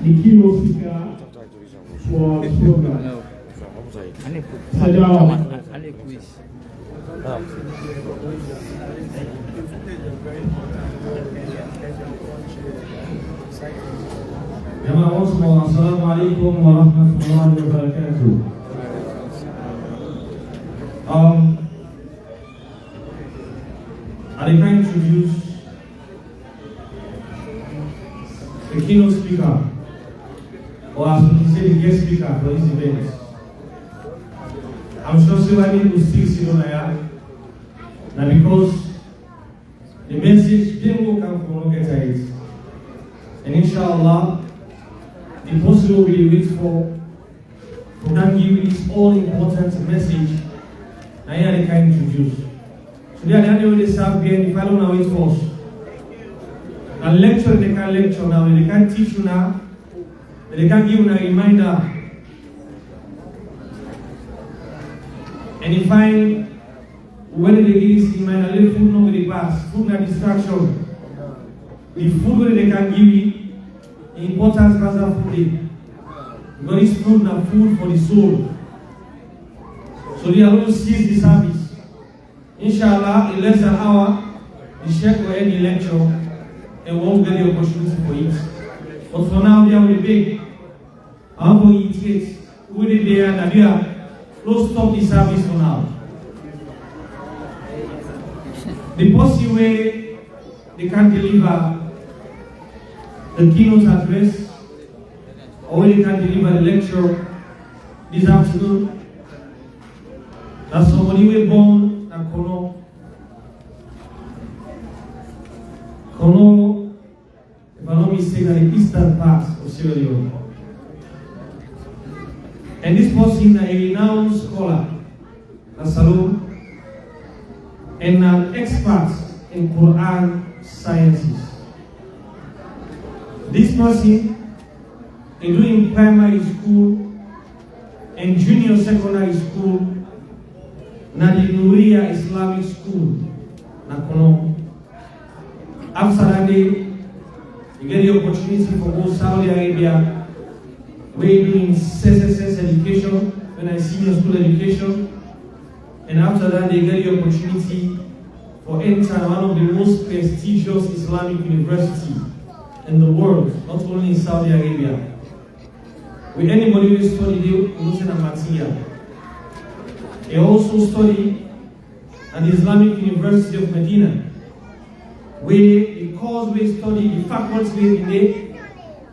the keynote speaker for the program. Sit down. Assalamu alaikum wa rahmatullahi wa barakatuh. I'd like to introduce the keynote speaker, or as we say, the guest speaker for this event. I'm sure somebody will still sit on here, now because the message didn't come from Rocket Heights. And inshallah, the possible we wait for can give this all-important message I had to introduce. So they are the only way they serve here, if I don't know it first. And lecture, they can lecture now, they can teach you now, they can give you a reminder. And you find when they give this reminder, let food not really pass, food not distraction. The food they can give you, the importance of food. Because this food is food for the soul. So they are going to seize the service. Inshallah, in less than an hour, the Sheikh will end the lecture and won't get the opportunity for it. But for now, they are with big. I'm going to eat it. Who did they and they are close to stop the service for now. The possible way they can deliver the keynote address, or they can deliver the lecture this afternoon. That somebody will born at Kono, if I'm not mistaken, the eastern part of Sierra Leone. And this person is a renowned scholar, a Salom, and an expert in Quran sciences. This person is doing primary school and junior secondary school na the Nuria Islamic School na Kono. After that day, you get the opportunity for go Saudi Arabia, where you're doing SSS education, when I senior school education, and after that they get the opportunity for enter one of the most prestigious Islamic universities in the world, not only in Saudi Arabia. With anybody who study the Muslim material. He also studied at the Islamic University of Medina, where the course we study the faculty in there,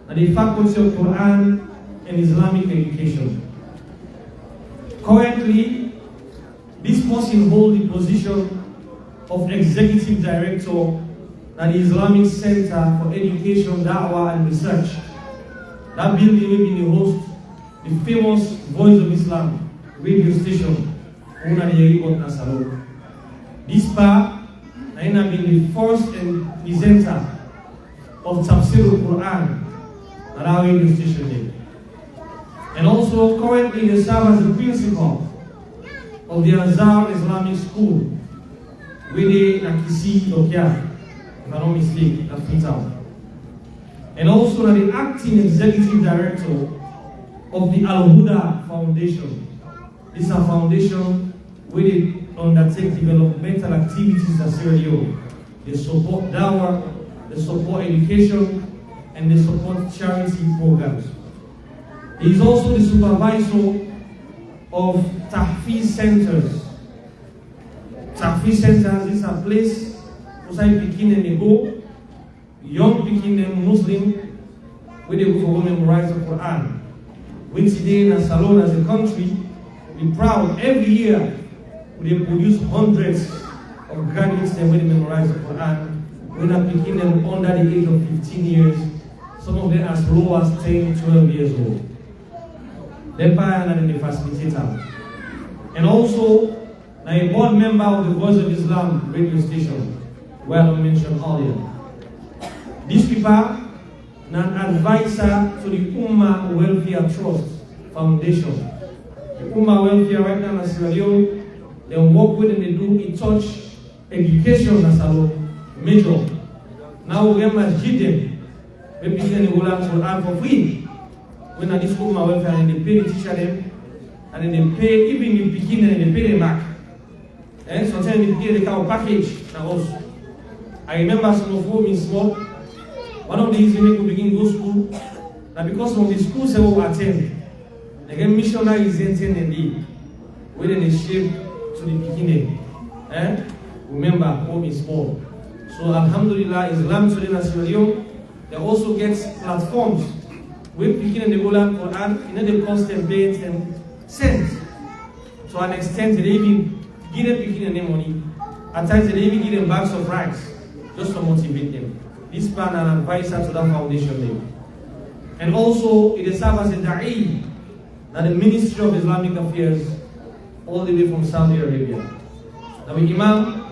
and the faculty of Quran and Islamic education. Currently, this person holds the position of Executive Director at the Islamic Center for Education, Da'wah and Research. That building will be the host, the famous Voice of Islam radio station. This part, I have been the first presenter of Tafsir al-Quran at our radio station there. And also currently they serve as the principal of the Azhar Islamic School, where they Nakisi, Nokia, if I'm not mistaken, at Freetown. And also the acting executive director of the Al-Huda Foundation. This is a foundation where they undertake developmental activities in Sierra Leone. They support dawah, they support education, and they support charity programs. He is also the supervisor of Tahfiz centers. Tahfiz centers is a place where Pekin and they go, young Pekin and Muslim, where they go for memorize the Quran. When today in Salon as a country, we're proud every year they produce hundreds of graduates that when they memorize the Quran. When I picking them under the age of 15 years, some of them as low as 10, 12 years old. They're and the facilitator. And also, a board member of the Voice of Islam radio station, where I mentioned earlier. These people are an advisor to the Ummah Welfare Trust Foundation. The Ummah Welfare right now in Sierra Leone, they work with and they do in touch education as a major. Now we must give them we begin the Quran for free. When at this school my welfare and they pay the teacher them, and then they pay even the beginning and they pay them back. And sometimes they pay the kind of package now also. I remember some of whom in small, one of these women who begin go school, and because of the schools they will attend, they get missionaries and they where they shape to the beginning. Remember, home is small. So Alhamdulillah, Islam today national they also get platforms where beginning the Quran, they cost them pay them cents. To an extent they even give them beginning their money. At times they even give them bags of rice just to motivate them. This man an advisor to that foundation name. And also it is served as a da'i, that the Ministry of Islamic Affairs all the way from Saudi Arabia. Now Imam,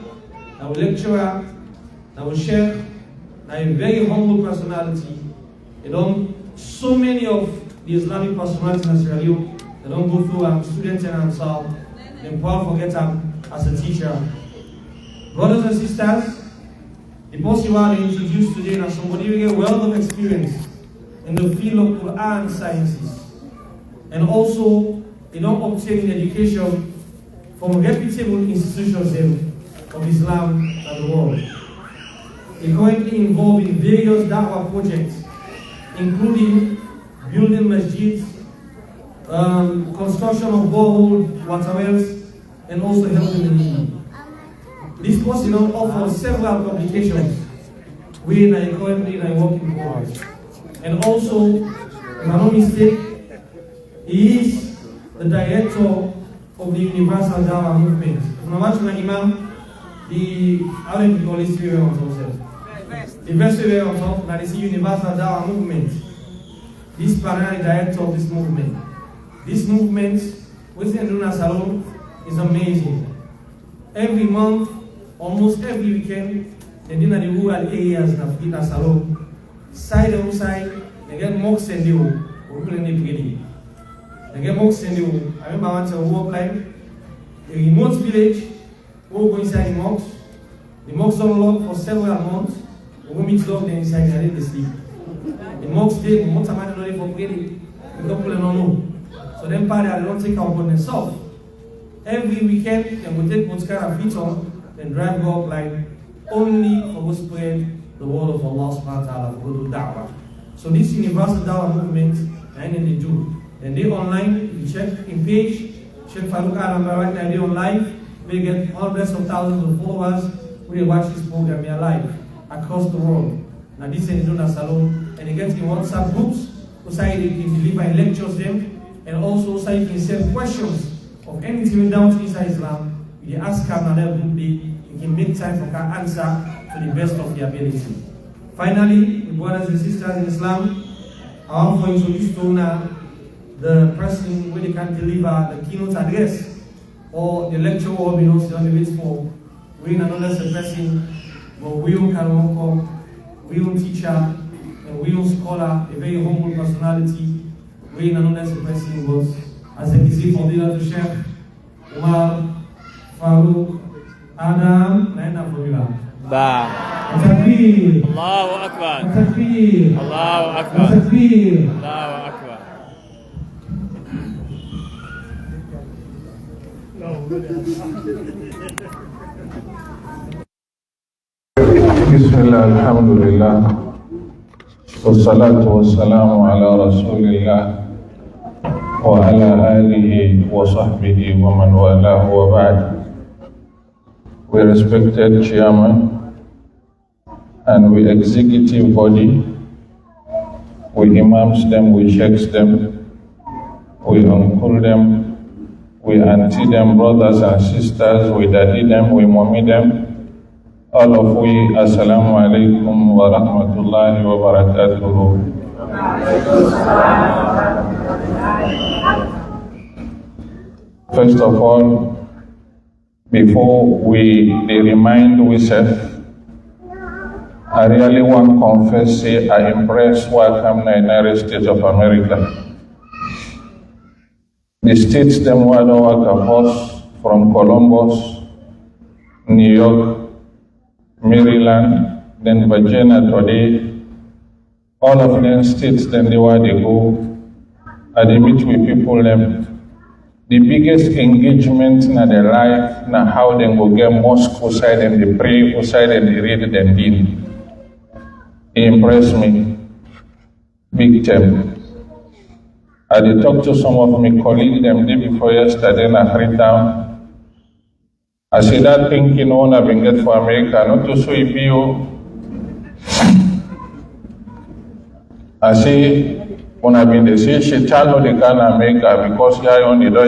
now lecturer, now sheikh, now a very humble personality. They don't, so many of the Islamic personalities in Sierra Leone, they don't go through students and themselves, then Paul forget as a teacher. Brothers and sisters, the person I introduced today is somebody with a wealth of experience in the field of Quran sciences. And also, they don't obtain education from reputable institutions of Islam and the world. They currently involved in various da'wah projects, including building masjids, construction of borehole water wells, and also helping the needy. This person offers several publications we are currently working progress. And also, if I'm not mistaken, he is the director of the Universal Dawah Movement. From Imam, how do you call this area on top? The best area on top, that is the Universal Dawah Movement. This primary director of this movement. This movement, within Luna Salon, is amazing. Every month, almost every weekend, they do the rural areas of Luna Salon. Side on side, they get mocks and you, they get mocks and you. I remember once I walk like a remote village, we go inside the mocks. The mocks don't lock for several months. We go meet dog there inside and they sleep. The mocks day, the mocks are not ready for breathing. The couple don't know. So them party they don't take out on themselves. Every weekend, they will take what's kind of feet on, then drive go up like only for to spread the word of Allah subhanahu wa ta'ala for to do da'wah. So this universal da'wah movement, and then they do. Then they online, you check in page, Sheikh Farouk Al-Amba right now, they on live, we get hundreds of thousands of followers who they watch this program here live across the world. Now this is Luna Salon, and they get in WhatsApp groups, so they can deliver and lectures them, and also so you can send questions of anything down to inside Islam. You ask them and every day, you can make time for can answer to the best of your ability. Finally, brothers and sisters in Islam, I want to introduce to now the person where they can deliver the keynote address or the lecture or the wait for. We another person, but we can welcome, we teacher, and we scholar, a very humble personality. We another person was as a kisi fadila to Sheikh Umar Farouk Adam Naina Formula. Takbir. Allahu Akbar. Takbir. Allahu Akbar. Takbir. Allahu Akbar. Bismillah, alhamdulillah, wassalatu wassalamu ala rasulillah wa ala alihi wa sahbihi wa man walahu wa ba'd. We respected chairman and we executive body, we imams them, we sheikhs them, we uncle them, we auntie them, brothers and sisters, we daddy them, we mommy them. All of we, assalamu alaikum wa rahmatullahi wa barakatuhu. First of all, before they remind ourselves, I really want to confess, say I embrace welcome the United States of America. The states them were us from Columbus, New York, Maryland, then Virginia today, all of them states then they where they go, and they meet with people them. The biggest engagement in their life na how they go get mosque outside and they pray outside and they read them deen. It impressed me big time. I did talk to some of my colleagues them day before yesterday in Freetown. I said that thinking on I've been get for America, not to so if you. I say when I've been they say she tell no they can America because here on the door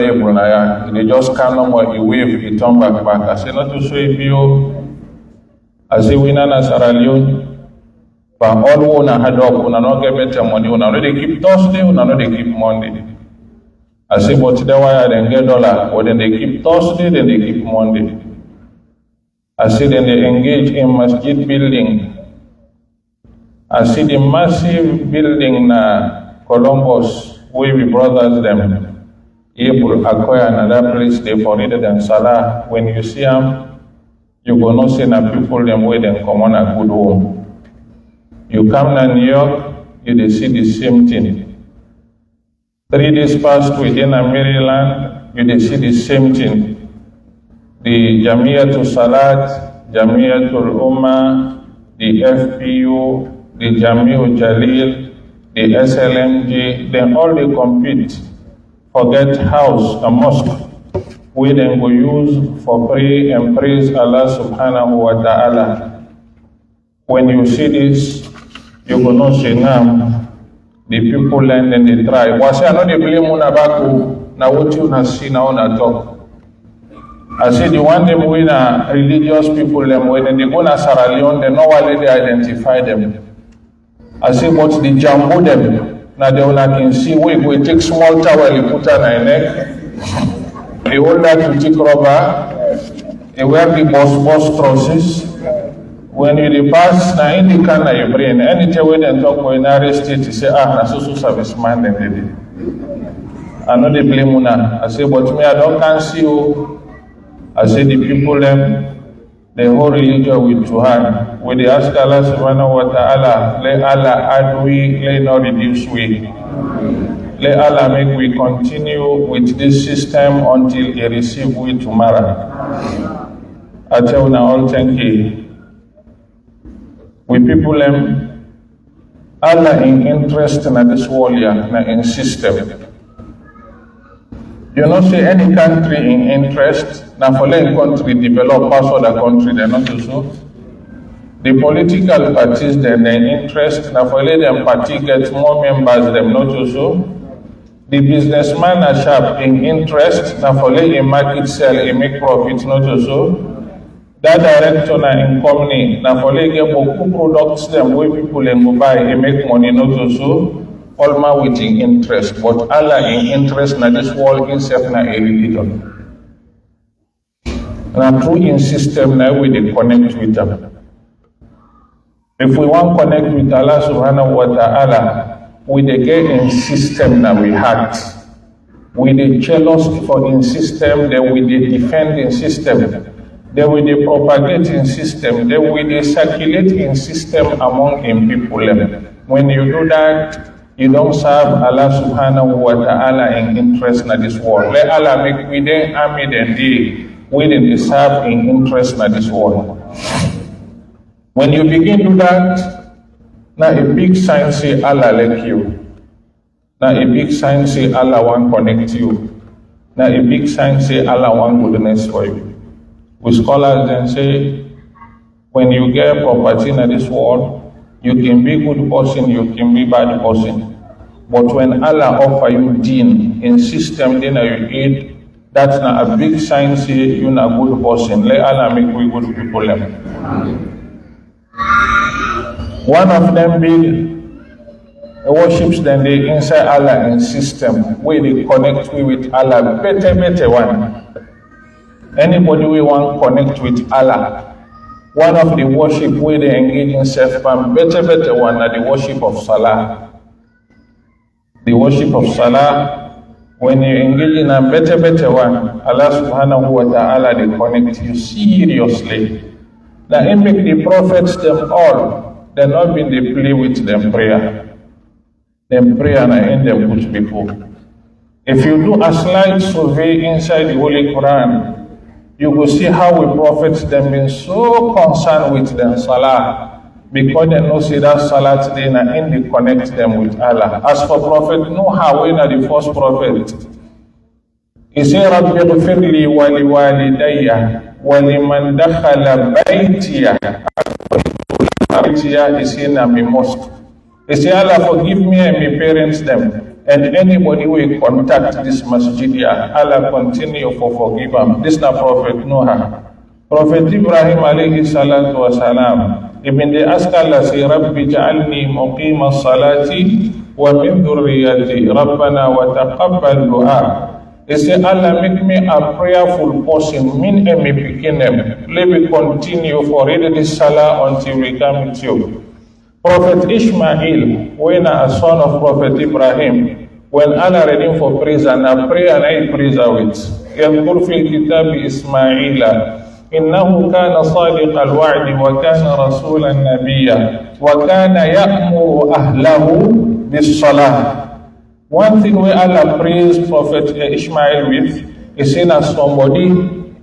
they just can't no more he wave he turn back. I say not to so if you. I say we na Sierra Leone. But all una had up, una not get better money, una no they keep Thursday, una no they keep Monday. I say, but today why I then get dollar, or then they keep Thursday, then they keep Monday. I say, then they engage in masjid building. I see the massive building na Columbus, where we brothers them, able acquire another place they for rather than Salah. When you see them, you go not see na people them where them come on a good home. You come to New York, you see the same thing. 3 days past within Maryland, you see the same thing. The Jamiatul Salat, Jamiatul Ummah, the FPU, the Jamiul Jalil, the SLMG, then all they compete for that house, a mosque, where they will use for pray and praise Allah subhanahu wa ta'ala. When you see this, you will not say now, the people learn and they try. Well, I know they blame on Abaku, now what you have seen now on talk. I say the one them when religious people them when they go to Sierra Leone, they know why they identify them. I say but the jambo them, now they can see where we take small towel, they put on their neck, they hold that to take rubber, they wear the boss trousers. When you pass, now in the can of your brain, anytime when they talk when arrest it, you say, na so serviceman then they did. I know they blame una. I say, but me, I don't can see you. I say the people them, the whole religion with two hands. When they ask Allah subhanahu wa ta'ala, let Allah add we, let not reduce we. Let Allah make we continue with this system until He receive we tomorrow. I tell you now all thank you. We people them, Allah in interest in this world in system. You know say any country in interest, now for any country develop pass other country, they're not so. The political parties then in interest, now for them party get more members, them not so. The businessman are sharp in interest, now for a market sell, a make profit, not so. That director na in company na for get beaucoup products them where people can go buy and make money not also all my with interest, but Allah in interest na this world itself na a religion. Na through in system na we they connect with them. If we want connect with Allah subhanahu wa ta'ala, we they get in system na we had. We they jealous for in system, then we they defend in system. Then we they propagate in system, then we they circulate in system among in people. When you do that, you don't serve Allah subhanahu wa ta'ala in interest in this world. Let Allah make we then army then we then serve in interest in this world. When you begin to do that, now a big sign say Allah like you. Now a big sign say Allah want connect you. Now a big sign say Allah want goodness for you. We scholars then say, when you get property in this world, you can be good person, you can be bad person. But when Allah offer you deen in system, then you eat, that's not a big sign say you're not a good person. Let Allah make we good people. One of them big worships then they inside Allah in system where they connect with Allah better one. Anybody we want connect with Allah, one of the worship where they engage in self-harm, better one are the worship of Salah. The worship of Salah, when you engage in a better one, Allah subhanahu wa ta'ala they connect you seriously. Now, in make the prophets them all, they're not been they play with them prayer. then prayer na in them put before. If you do a slight survey inside the Holy Quran, you will see how the prophets them been so concerned with them salah, because they know see that salah today na in they connect them with Allah. As for Prophet Noah, when the first prophet, he said, Rabbi ghfirli wa liwalidayya wa liman dakhala baytiya. Baytiya is in a mosque. He said, Allah forgive me and my parents them. And anybody who will contact this masjid, Allah continue for forgive them. This is the Prophet Noah. Prophet Ibrahim alayhi salatu wa salam. Even they ask Allah, say, Rabbi ja'alni muqima salati wa min dhurriyati Rabbana wa taqabbal du'a. They say, Allah make me a prayerful person, mean and me begin them. Let me continue for reading this salah until we come with you. Prophet Ishmael, when a son of Prophet Ibrahim, when Allah read him for praise and a prayer and I praise with, يذكر في الكتاب إسماعيل إنه كان صادق الوعد وكان رسولا نبيا وكان يأمر أهله بالصلاة. One thing where Allah praised Prophet Ishmael with is seen as somebody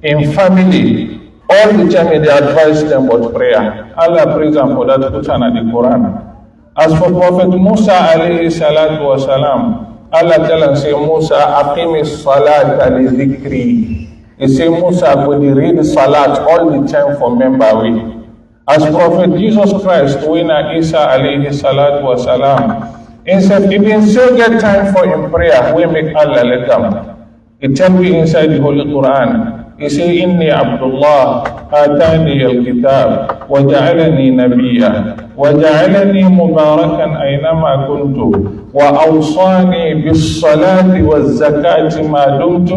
in family. All the time they advise them about prayer. Allah praise them for that Quran and the Quran. As for Prophet Musa alayhi salatu wa salam, Allah tell and say, Musa, aqimi salat li dhikri. He say, Musa, go to read salat all the time for memory. As Prophet Jesus Christ, when Isa alayhi salatu wa salam, he said, if you still get time for in prayer, we make Allah let them. It tell me inside the Holy Quran. He say, Inni Abdullah, atani al-kitab, wa ja'alani nabiyya, wa ja'alani mubarakan aynama kuntu, wa awsani bis-salati waz-zakati ma dumtu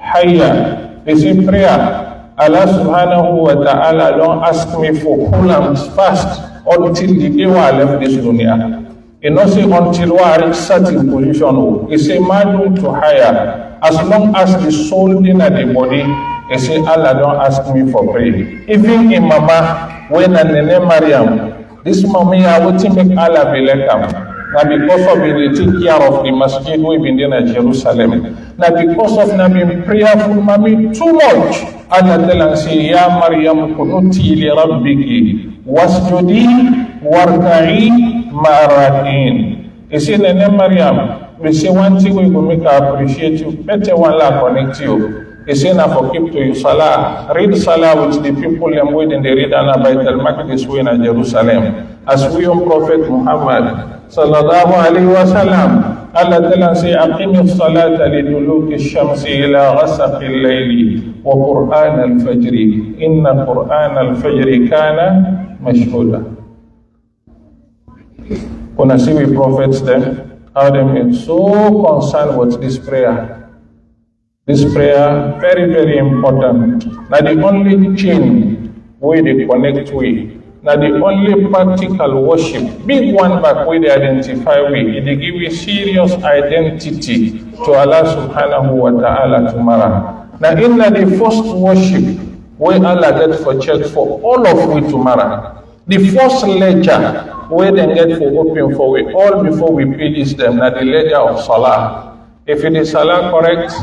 hayya. He say, prayer. Allah subhanahu wa ta'ala don't ask me for cool fast until the day I left this dunya. He not say until I reach certain position. He say, ma dumtu hayya. As long as the soul in the body, he say, Allah don't ask me for prayer. Even in Mama, when I name Maryam, this mommy I would make Allah be like him. Now because of it, they take care of the masjid we've been in Jerusalem. Now because of not being prayerful, mommy, too much. Allah tell and say, Ya Maryam, kunuti li rabbiki, wasjudi warka'i ma'arakin. He say, Nene Maryam, we say one thing we will make her appreciate you. Better one la connect you. He say now for keep to you salah. Read salah with the people and waiting they read Allah by the Maqdis way in Jerusalem. As we on Prophet Muhammad sallallahu alaihi wasallam, Allah tell us say aqimi salata liduluki shamsi ila ghasaqi al-layli wa Qur'an al-fajr. Inna Qur'an al-fajr kana mashhuda. When I see we prophets then, how they been so concerned with this prayer. This prayer, very, very important. Now the only chain where they connect with, now the only practical worship, big one back where they identify with, they give you serious identity to Allah subhanahu wa ta'ala tomorrow. Now in the first worship, where Allah gets for check for all of we tomorrow. The first ledger where they get for open for we all before we pay this them, now the ledger of salah. If it is salah correct,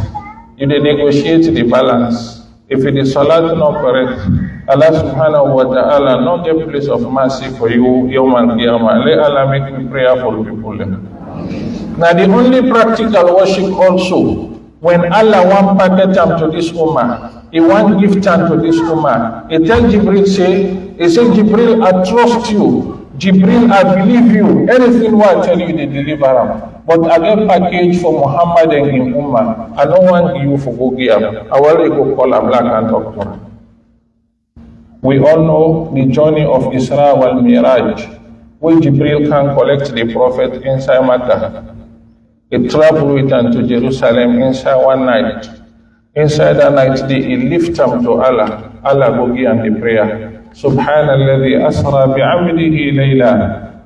you dey negotiate the balance. If it is salah not correct, Allah subhanahu wa ta'ala not get place of mercy for you, Yawm al-Qiyamah. Let Allah make me prayer for people. Now the only practical worship also, when Allah want packet time to this ummah, He want give time to this ummah. He tell Jibril He said, Jibril, I trust you. Jibril, I believe you. Anything what I tell you, they deliver them. But I get package for Muhammad and him ummah. I don't want you for go give him. I will go call him black and talk to him. We all know the journey of Isra wal Miraj, where Jibril can collect the Prophet inside Makkah. He traveled with him to Jerusalem inside one night. Inside that night, he lift him to Allah. Allah go give him the prayer. سبحان الذي أسرى بعبده ليلا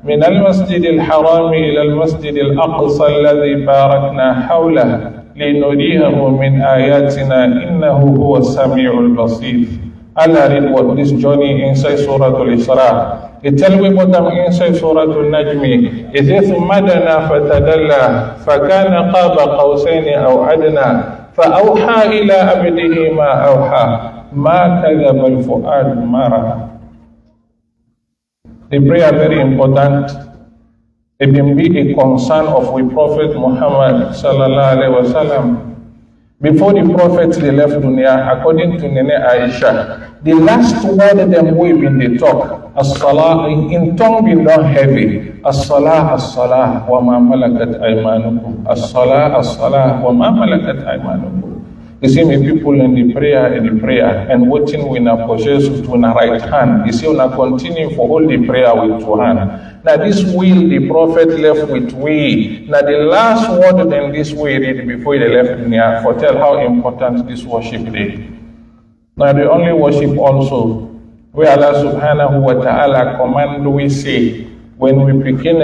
من المسجد الحرام إلى المسجد الأقصى الذي باركنا حوله لنريه من آياتنا إنه هو السميع البصير. Allah read what this journey inside Surah Al-Isra. It tells me what I'm inside Surah Al-Najmi. It says, مَدَنَا فَتَدَلَّى فَكَانَ قَابَ قَوْسَيْنِ أَوْ أَدْنَى فَأَوْحَى إِلَىٰ عَبْدِهِ مَا أَوْحَى مَا كَذَبَ الْفُؤَادُ مَا رَأَى. The prayer very important. It can be a concern of the Prophet Muhammad sallallahu alaihi wasallam. Before the Prophet they left dunya, according to Nene Aisha, the last word them we in the talk, as-salah in tongue be not heavy. As-salah, as-salah, wa ma malakat aymanukum. As-salah, as-salah, wa ma malakat aymanukum. You see me people in the prayer, and waiting when I possess with my right hand. You see when I continue for all the prayer with two hands. Now this will the Prophet left with we. Now the last word then this we read before they left dunya foretell how important this worship is. Now the only worship also where Allah subhanahu wa ta'ala command we say when we begin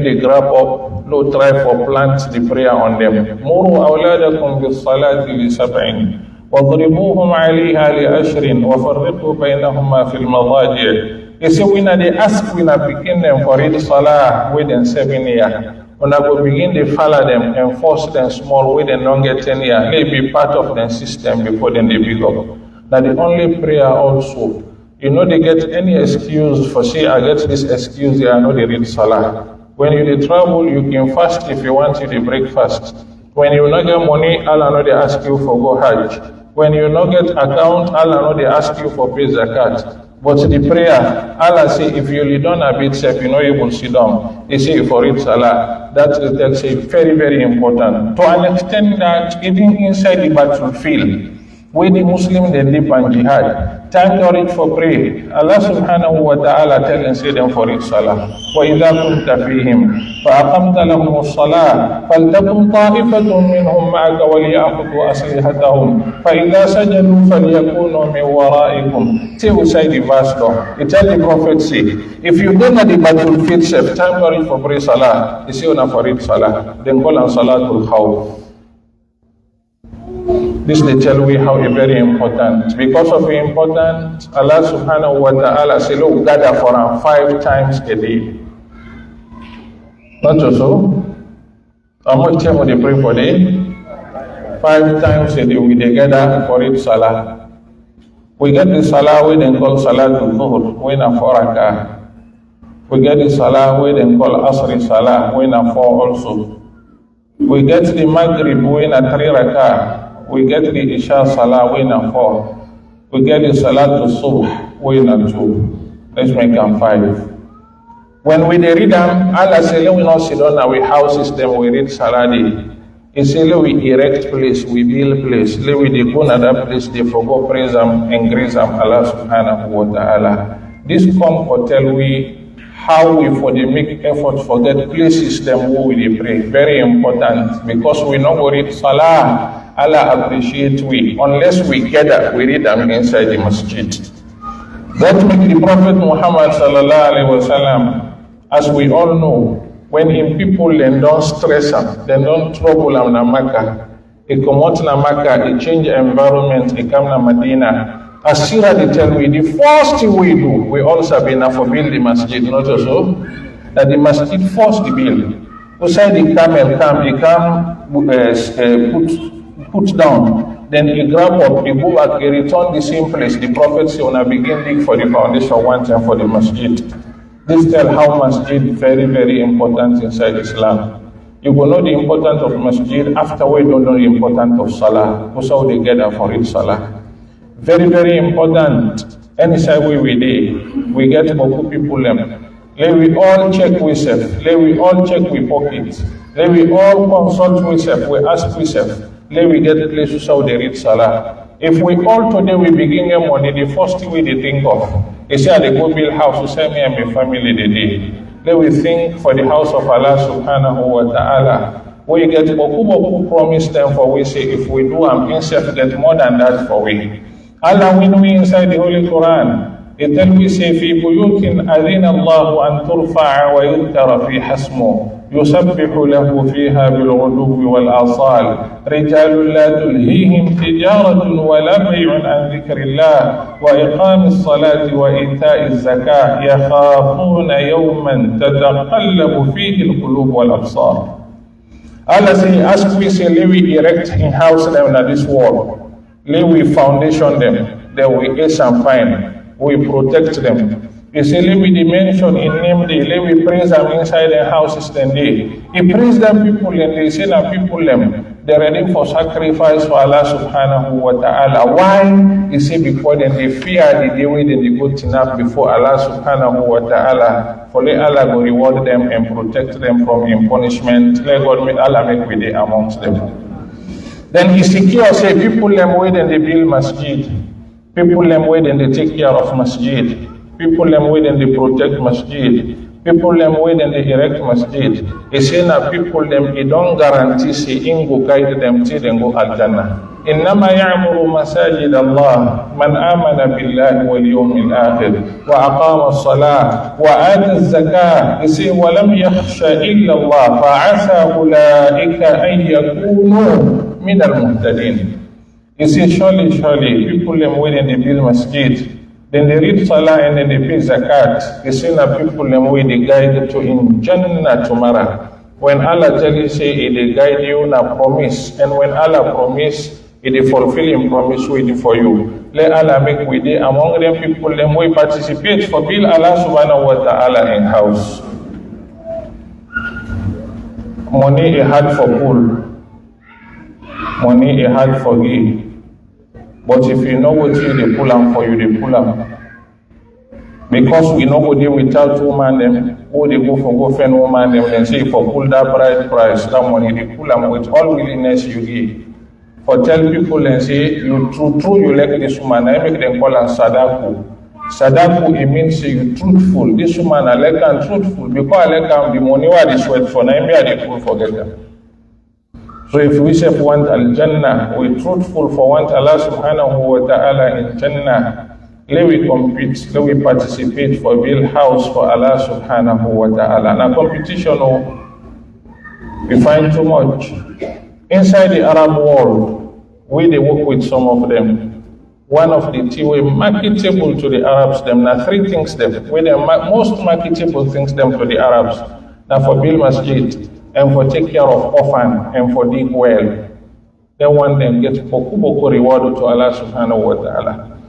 to grab up, no try for plant the prayer on them. Muru awladakum bis salati li sab'in wadribuhum 'alayha li ashrin wa farriqu bainahuma fil madaji'. You see, when they ask, when I begin them for read salah within 7 years, when I go begin to follow them and force them small within longer 10 years, they be part of the system before then they big up. Now the only prayer also, you know they get any excuse for say I get this excuse here, I know they read salah. When you dey travel, you can fast if you want you to break fast. When you not get money, Allah know they ask you for go Hajj. When you not get account, Allah know they ask you for pay zakat. But the prayer, Allah say, if you lay down a bit safe, you know you will sit down. They say for it salah. That is very, very important. To an extent that even inside the battlefield, where the Muslim they live and jihad, time to read for prayer. Allah subhanahu wa ta'ala tell and say them for it salah. وَإِذَا كُنْتَ فِيهِمْ فَأَقَمْتَ لَهُمُ الصَّلَاةَ فَلْتَكُنْ طَائِفَةٌ مِّنْهُمْ مَعَكَ وَلْيَأْخُذُوا أَسْلِحَتَهُم فَإِذَا سَجَدُوا فَلْيَكُونُوا مِنْ وَرَائِكُمْ. Till we say the verse down. It tell the Prophet say, if you don't know the battlefield safe, time to read for prayer salah, you say una for it salah, then call on salatul khawf. This they tell we how it's very important. Because of the important, Allah subhanahu wa ta'ala say, look, gather for him 5 times a day. Not so? How much time would they pray for day? 5 times a day we they gather for it salah. We get the salah we then call salatul dhuhr, we na 4 rakah. We get the salah we then call asri salah, we na 4 also. We get the maghrib we na 3 rakah. We get the Isha Salah, we na 4. We get the Salatul Subh, we na 2. Let's make them 5. When we read them, Allah say, we not sit down our houses, then we read Salah day. He say, we erect place, we build place. We dey go another place, they forgo praise them and grace them, Allah subhanahu wa ta'ala. This come for tell we how we for the make effort forget places them where we dey pray. Very important, because we not go read Salah. Allah appreciate we, unless we gather, we read them inside the masjid. That make the Prophet Muhammad sallallahu alaihi wasallam, as we all know, when in people then don't stress them, then don't trouble them na Makkah. They come out na Makkah, they change environment, they come na Medina. As Sirah they tell me, the first thing we do, we also be na for build the masjid, not so that the masjid first the build. Outside the camel come, he come put down, then he grab up, he go back, he return the same place. The Prophet say, when I begin dig for the foundation one time for the masjid. This tell how masjid very, very important inside Islam. You will know the importance of masjid after we don't know the importance of salah. Also they gather for it salah. Very, very important. Any side we did, we get Boku people them. Let we all check we self. Let we all check we pockets. Let we all consult we self. We ask we self. Let we get places how they read salah. If we all today we begin your money, the first thing we they think of is say they go build house to send me and my family the day. Let we think for the house of Allah subhanahu wa ta'ala. We get Boku promise them for we say if we do insect get more than that for we. Allah we know inside the Holy Quran. It tell we say fi buyutin adina Allahu an turfa'a wa yudkara fi hasmu. يسبح له فيها بالغدو والآصال رجال لا تلهيهم تجارة ولا بيع عن ذكر الله وإقام الصلاة وإيتاء الزكاة يخافون يوما تتقلب فيه القلوب والأبصار. Allah say, as we say, let we erect in house them in this world, let we foundation them, then we ace and fine, we protect them. He say, let we dimension in name day, let we praise them inside their houses then day. He praise them people and they say that people them, they're ready for sacrifice for Allah subhanahu wa ta'ala. Why? He say, because then they fear the day when they go to up before Allah subhanahu wa ta'ala. For let Allah go reward them and protect them from his punishment. Let God make Allah make with it amongst them. Then he secure say, people them wait and they build masjid. People them wait and they take care of masjid. People them wait and they protect masjid. People them wait and they erect masjid. He say na people them he don't guarantee say in go guide them till they go al-Jannah. إنما يعمر مساجد الله من آمن بالله واليوم الآخر وأقام الصلاة وآتى الزكاة. He say ولم يخش إلا الله فعسى أولئك أن يكونوا من المهتدين. He say surely people them wait and they build masjid. Then they read Salah and then they pay Zakat. They say that people them way they guide to in Jannah tomorrow. When Allah tell you say they guide you na promise, and when Allah promise, they fulfill Him promise waiting for you. Let Allah make with it among them people them way participate for build Allah subhanahu wa ta'ala in house. Money is hard for pool. Money is hard for give. But if you know what you they pull them for you, they pull them. Because we know what they without woman them, or they go for go find woman them and say for pull that bride price, that money they pull them with all willingness you give. For tell people and say you true you like this woman, I make them call her sadaku. Sadaku it means say you truthful. This woman I like her truthful because I like her the money where they sweat for now they pull forget them. So if we say want al-Jannah, we truthful for want Allah subhanahu wa ta'ala in Jannah, let we compete, let we participate for build house for Allah subhanahu wa ta'ala. Now competition, we find too much. Inside the Arab world, we they work with some of them. One of the things we marketable to the Arabs, them now three things them. We the most marketable things them to the Arabs. Now for build masjid, and for take care of orphan, and for dig well. Then one then get boku reward to Allah subhanahu wa ta'ala.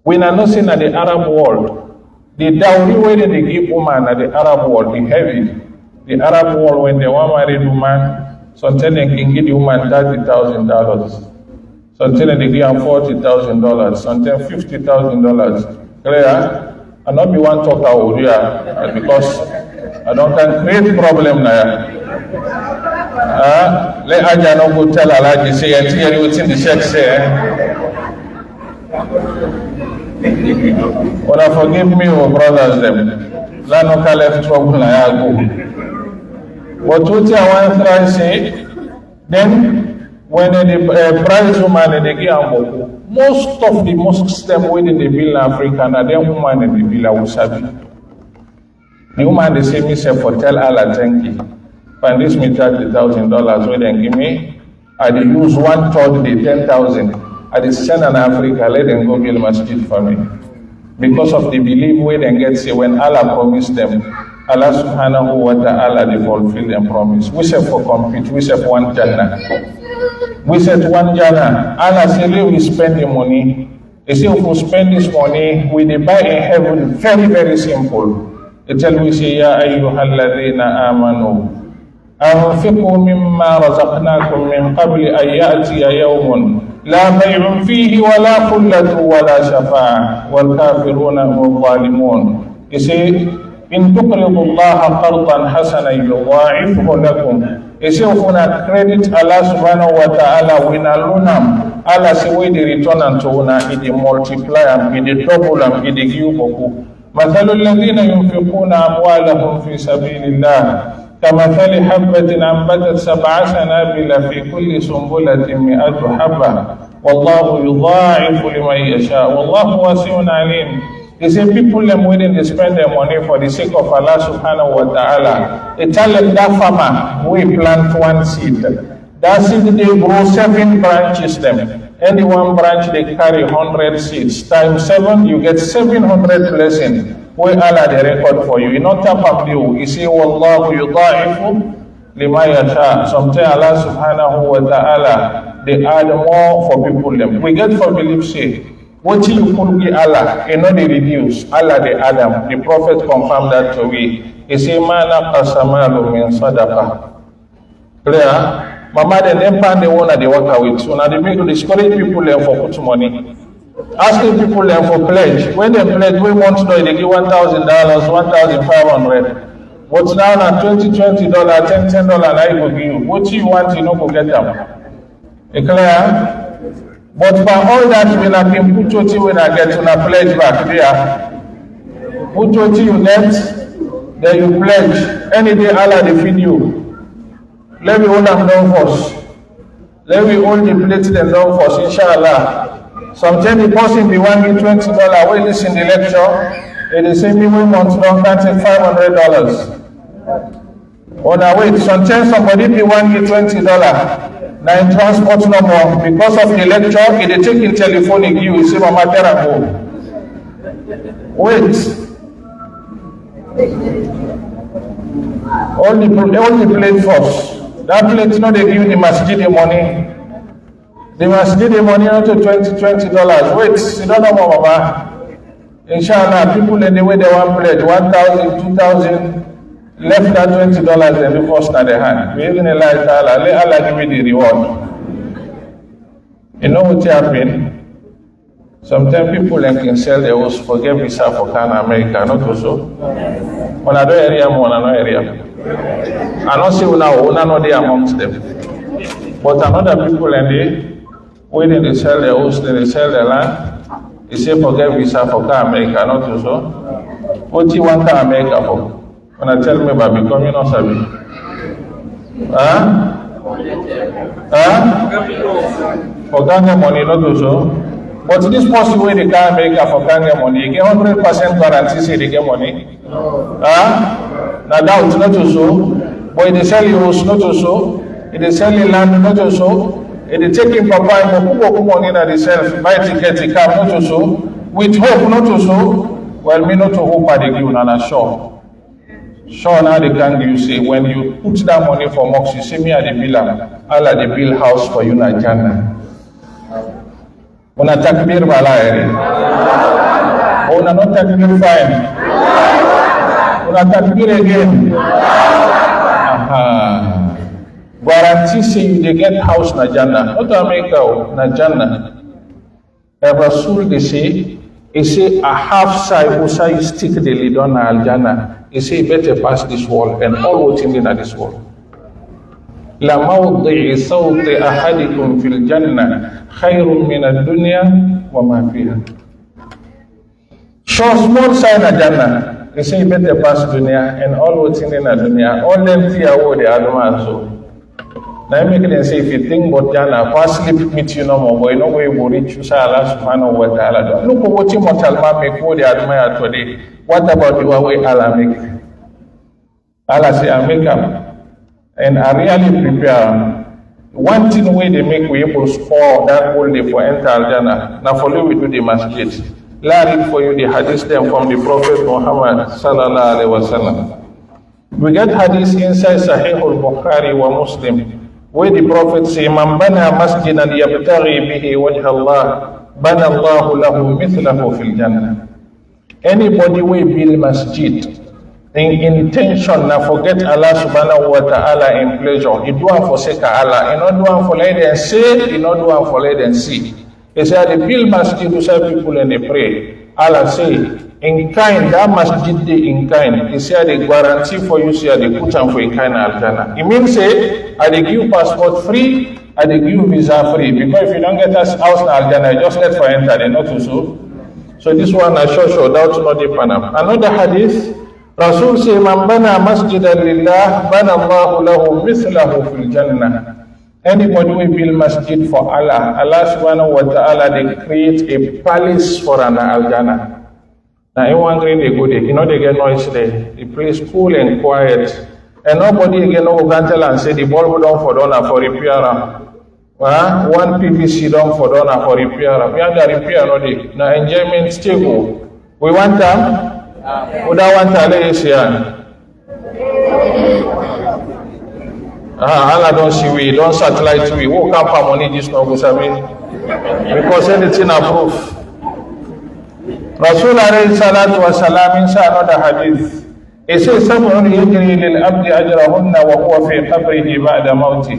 We are not seeing at the Arab world, the dowry way that they give woman at the Arab world is heavy. The Arab world, when they want married woman, sometimes they can give the woman $30,000. Sometimes they give her $40,000, sometimes $50,000. Clear? I not be one talker over here because I don't can create problem now. Let Aja no go tell Allah say and hear what's the Sheikh say. Well, forgive me, oh brothers them. La no left trouble I go. What would I want to say? Then when the prize woman they give am most of the mosques them within the bill Africa na them woman in the bill Awusabi. The woman they say me say for tell Allah thank you. Find this me $30,000 where they give me. I dey use 1/3 the 10,000. I dey send an Africa, let them go build masjid for me. Because of the belief where they get say when Allah promised them, Allah subhanahu wa ta'ala they fulfill them promise. We say for compete, we say for one Jannah. We said one Jannah. Allah say let we spend the money. They say if we spend this money, we dey buy in heaven very, very simple. They tell we say Ya ayyuhalladhina amanu أنفقوا مما رزقناكم من قبل أن يأتي يوم لا بيع فيه ولا خلة ولا شفاعة والكافرون هم الظالمون. You say إن تقرضوا الله قرضا حسنا يضاعفه لكم. You say if we credit Allah subhanahu wa ta'ala we na loan am, Allah say we the return unto una it the multiply am, it the double am, it the give boku. مثل الذين ينفقون أموالهم في سبيل الله كمثل حبة أنبتت 7 سنابل في كل سنبلة 100 حبة والله يضاعف لمن يشاء والله واسع عليم. He said people them willing to spend their money for the sake of Allah subhanahu wa ta'ala. They tell them that farmer we plant one seed. That seed they grow 7 branches them. Any one branch they carry 100 seeds. Times 7, you get 700 blessings. Where Allah the record for you. You not tap up you. You say Wallahu yudha'ifu lima yasha. Sometimes Allah subhanahu wa ta'ala they add more for people them. We get for belief say what you could give Allah, you know they reduce. Allah they add them. The Prophet confirmed that to we. He say mana qasamalu min sadaqa. Clear? Mama then pan the one that they work with. So now they make to discourage people them for put money. Asking people them for pledge. When they pledge, we want to know they give $1,000, $1,500. But now na $20, $10, now you go give you. What you want, you know, go get them. Clear? But for all that, when I can put what you when I get to na pledge back there. Put what you get, then you pledge. Any day Allah they feed you. Let me hold them down first. Let me hold the plate them down first, inshallah. Sometimes the person be want me $20. We listen the lecture, and they say me we want to don't take $500. On our way, sometimes somebody be want me $20. Now in transport no more. Because of the lecture, if they take in telephone you say Mama Terra go. Wait. Only plate first. That plate no they give you the masjid the money. The masjid the money not to $20. Wait, you don't know Mama. Inshallah, people in the way they want pledge 1,000, 2,000, left that $20 and the first at the hand. We even like Allah, let Allah give me the reward. You know what happened? Sometimes people can sell their house for get visa for Canada, America, not also. When I do area, one another area. I don't see now, not there amongst them. But another people and when they sell their house, then they sell their land. They say forget visa for America, not also. What do you want America for? When I tell me about becoming not sabi. For Ghana money, not also. But this person where they can America for Ghana money, you get 100% guarantee say they get money. Now doubt not also. But they sell you house, not also. They sell you land, not also. They take him papa and who money that they sell, buy ticket, car, not also. With hope, not also. Well, me not to hope I give you and sure. Sure now they can you say when you put that money for Mox, you see me at the bill, Allah the bill house for you Najana. Una takbir balai. Una not takbir fine. Una takbir again. Guarantee say you they get house Najana. Not America, Najana. A Rasul they say, he say a half side usa you stick the lid on Aljana. He say better pass this wall and all what's in this wall. La mawdi'i sawti ahadikum fil jannah khairun min ad-dunya wa ma fiha. Show small sign Jannah. He say better pass dunya and all what's in dunya. All them fear what they are so. Now I make them say if you think about Jannah, first sleep meet you no more, but you know where you will reach you say Allah subhanahu wa ta'ala. Look at what you mortal man make what they admire today. What about the way Allah make? Allah say I make them. And I really prepare. One thing way they make we able to score that whole day for enter Al-Jannah. Now for you we do the masjid. Let read for you the hadith them from the Prophet Muhammad sallallahu alaihi wasallam. We get hadith inside Sahih al-Bukhari wa Muslim. Where the Prophet say, "Man bana masjidan yabtaghi bihi wajha Allah, bana Allahu lahu mithlahu fil Jannah." Anybody will build masjid in intention na forget Allah subhanahu wa ta'ala in pleasure. He do for sake of Allah. He not do for let them say. He not do for let them see. He said they build masjid to serve people and they pray. Allah say in kind that masjid dey in kind. He said they guarantee for you say they put am for in kind Al-Jannah. It means say I dey give passport free, I dey give visa free because if you don't get us house in Al-Jannah, you just let for enter. They not to so. So this one I sure doubt not the panam. Another hadith. Rasul say man bana masjidan lillah bana Allahu lahu mithlahu fil Jannah. Anybody will build masjid for Allah, Allah subhanahu wa ta'ala they create a palace for an Al-Jannah. Now in one green they go there, they get noise there. The place cool and quiet. And nobody again no can tell and say the bulb down for dollar for repair. One PVC down for dollar for repair. We are the repair no day. Now enjoyment still go. We want them? We don't want to Allah don't see we, don't satellite we. Who can't pay money this no go sabi? Because anything approved. Rasul alayhi salatu wa salam in another hadith. He says, "Sab'un yajri lil abdi ajrahunna wa huwa fi qabrihi ba'da mawti."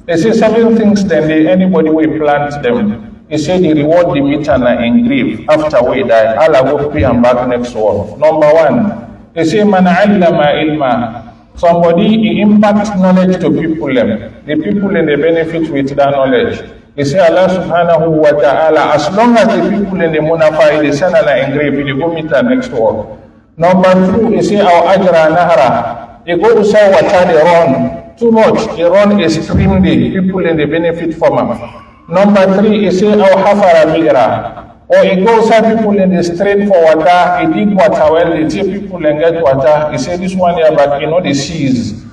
He says 7 things then anybody will plant them. He said the reward the meter na engrave after we die. Allah will pay and back next world. Number 1, he said man 'allama ilma. Somebody he impact knowledge to people the people in the benefit with that knowledge. He say Allah subhanahu wa ta'ala, as long as the people in the munafai they send Allah engrave, they go meet the next world. Number 2, he say our ajra nahra. They go to say water they run too much, they run extremely, people in the benefit from them. Number 3, he say our hafara bi'ra. Or he goes have people in the street for water, he dig water well, they take people and get water. He say this one here, but the seas.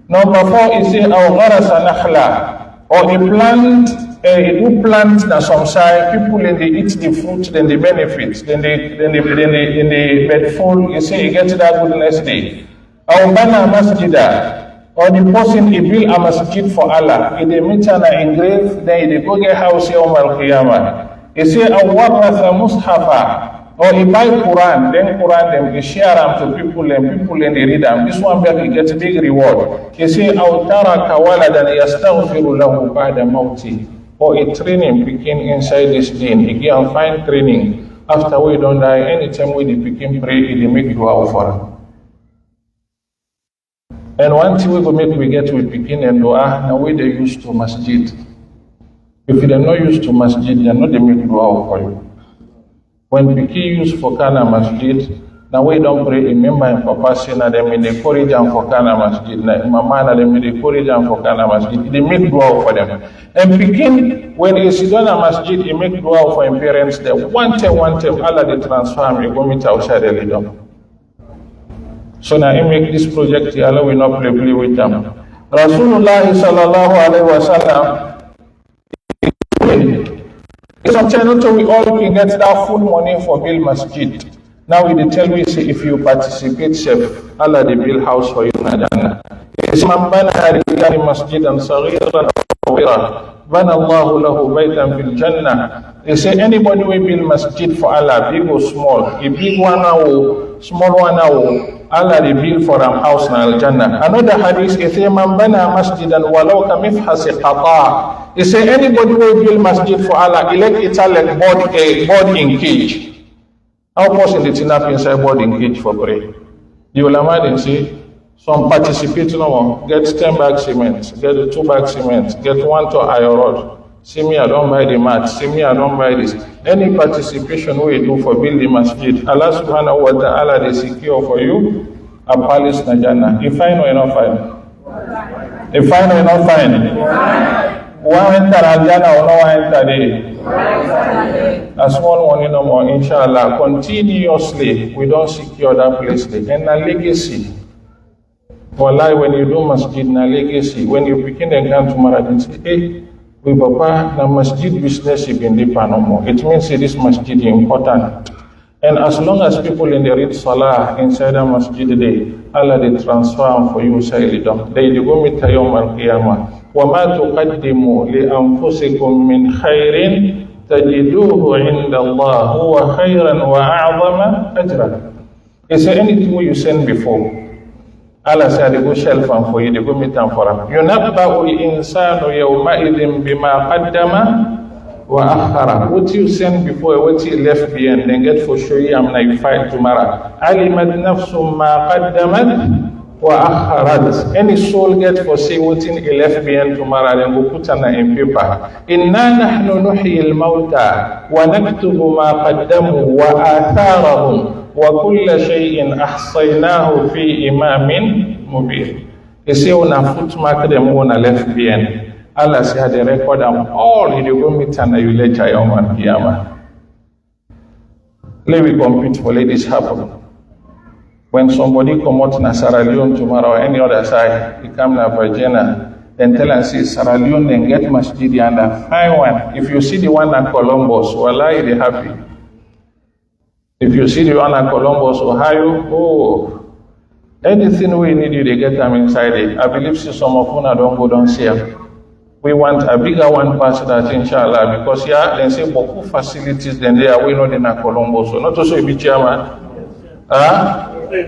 Number 4, he say our gharasa nakhla. Or he do plant na some side, people and they eat the fruit, then they benefit, then they bed full, you say he gets that goodness day. Or bana masjida, or the person he build a masjid for Allah, he they meet and engrave, then they go get house here on Al-Qiyamah. He say a waratha mushafa, or he buy Quran, then Quran them he share them to people and they read them. This one back he gets a big reward. He say aw taraka waladan yastaghfiru lahu ba'da mawti. Or a training begin inside this deen. He can find training after we don't die. Anytime we begin pray, they make dua for him. And one thing we go make we get with begin and dua, now we they used to masjid. If they're not used to masjid, they're not they make dua for you. When Piki use for Kana Masjid, now we don't pray, remember and Papa say na them in the courage and for Kana Masjid, na Mama na them in the courage and for Kana Masjid, they make dua for them. And Piki, when he sit down a masjid, he make dua for his parents, they one time, Allah they transform, he go meet outside the leader. So now he make this project, Allah will not play with them. Rasulullah sallallahu alaihi wasallam, sometimes not we all can get that full money for build masjid. Now we tell we say if you participate, chef, Allah they build house for you na Jannah. Man bana lillahi masjidan saghiran aw kabira, bana Allahu lahu baytan fil Jannah. They say anybody will build masjid for Allah, big or small, a big one or small one or Allah they build for them house na Al Jannah. Another hadith is man bana masjidan walau kamifhasi qata. He say anybody will build masjid for Allah, elect it like bird in cage. How person they turn up inside bird in cage for pray? The ulama then say some participate no get 10 bag cement, get 2 bag cement, get 1 to iron rod. See me, I don't buy the mat. See me, I don't buy this. Any participation we do for building masjid, Allah subhanahu wa ta'ala they secure for you a palace na Jannah. If I know enough fine. If I know enough fine. One enter Al-Jannah or no enter there. A small one no more, inshallah. Continuously, we don't secure that place there. And a legacy. Wallahi, when you do masjid, na legacy. When you begin and come tomorrow and say, hey, we papa, na masjid business is in the no more. It means this masjid is important. And as long as people in the read salah inside the masjid today, Allah they transform for you silidom. They go meet Yawm al-Qiyamah. وَمَا تُقَدِّمُوا لِأَنفُسِكُم مِّنْ خَيْرٍ تَجِدُوهُ عِندَ اللَّهِ هُوَ خَيْرًا وَأَعْظَمَ أَجْرًا. Is there anything you send before? Allah said, they go shelf and for you, they go meet them for them. يُنَبَّأُ الْإِنسَانُ يَوْمَئِذٍ بِمَا قَدَّمَ وَأَخَّرَ. What you send before, what you left behind, then get for sure you am like fight tomorrow. عَلِمَتْ نَفْسٌ مَا قَدَّمَتْ وَأَخَّرَتْ. Any soul get for say what he left behind tomorrow, then go put on in paper. إِنَّا نَحْنُ نُحْيِي الْمَوْتَى وَنَكْتُبُ مَا قَدَّمُوا وَآثَارَهُمْ وَكُلَّ شَيْءٍ أَحْصَيْنَاهُ فِي إِمَامٍ مُبِينٍ. He say una footmark them una left behind. Allah say they record them all. You go meet and you let Yawm al-Qiyamah. let we compete for let this happen. When somebody come out na Sierra Leone tomorrow or any other side, he come na Virginia, then tell and say Sierra Leone then get masjid and a fine one. If you see the one at Columbus, wallahi they happy. If you see the one at Columbus, Ohio, oh, anything we need you, they get them inside it. I believe see some of una don't go down here. We want a bigger one past that, inshallah, because yeah, they say boku facilities then they are we not in a Columbus. So not also be chairman.